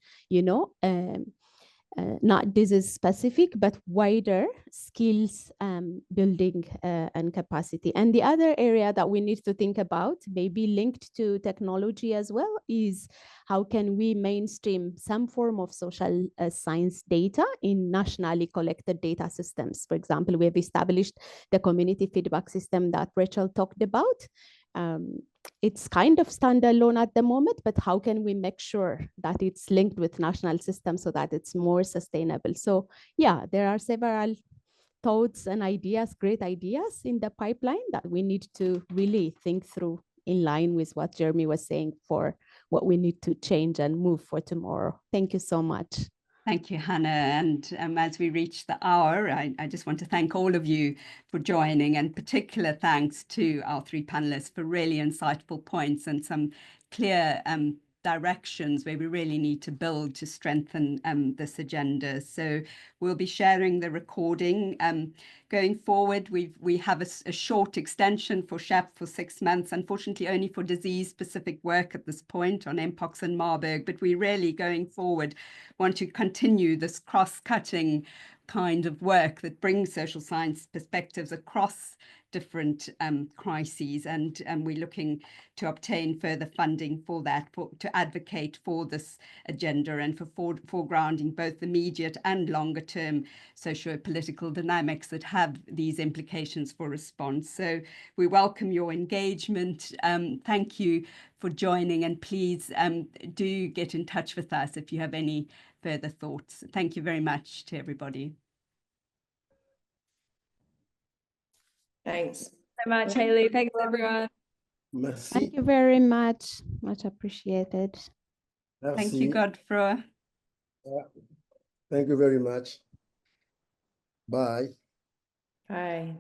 not disease specific, but wider skills building and capacity. And the other area that we need to think about, maybe linked to technology as well, is how can we mainstream some form of social science data in nationally collected data systems. For example, we have established the community feedback system that Rachel talked about. It's kind of standalone at the moment, but how can we make sure that it's linked with national systems so that it's more sustainable? So yeah, there are several thoughts and ideas, great ideas in the pipeline that we need to really think through in line with what Jeremy was saying for what we need to change and move for tomorrow. Thank you so much. Thank you, Hanna. And as we reach the hour, I just want to thank all of you for joining, and particular thanks to our three panelists for really insightful points and some clear directions where we really need to build to strengthen this agenda. So we'll be sharing the recording. Going forward, we have a short extension for SHAP for 6 months, unfortunately only for disease-specific work at this point on Mpox and Marburg, but we really, going forward, want to continue this cross-cutting kind of work that brings social science perspectives across different crises, and we're looking to obtain further funding for that, to advocate for this agenda and for foregrounding both immediate and longer term socio-political dynamics that have these implications for response. So we welcome your engagement. Thank you for joining, and please do get in touch with us if you have any further thoughts. Thank you very much to everybody. Thanks so much, Hayley. Thanks, everyone. Merci. Thank you very much. Much appreciated. Merci. Thank you, Godefroid. Thank you very much. Bye. Bye.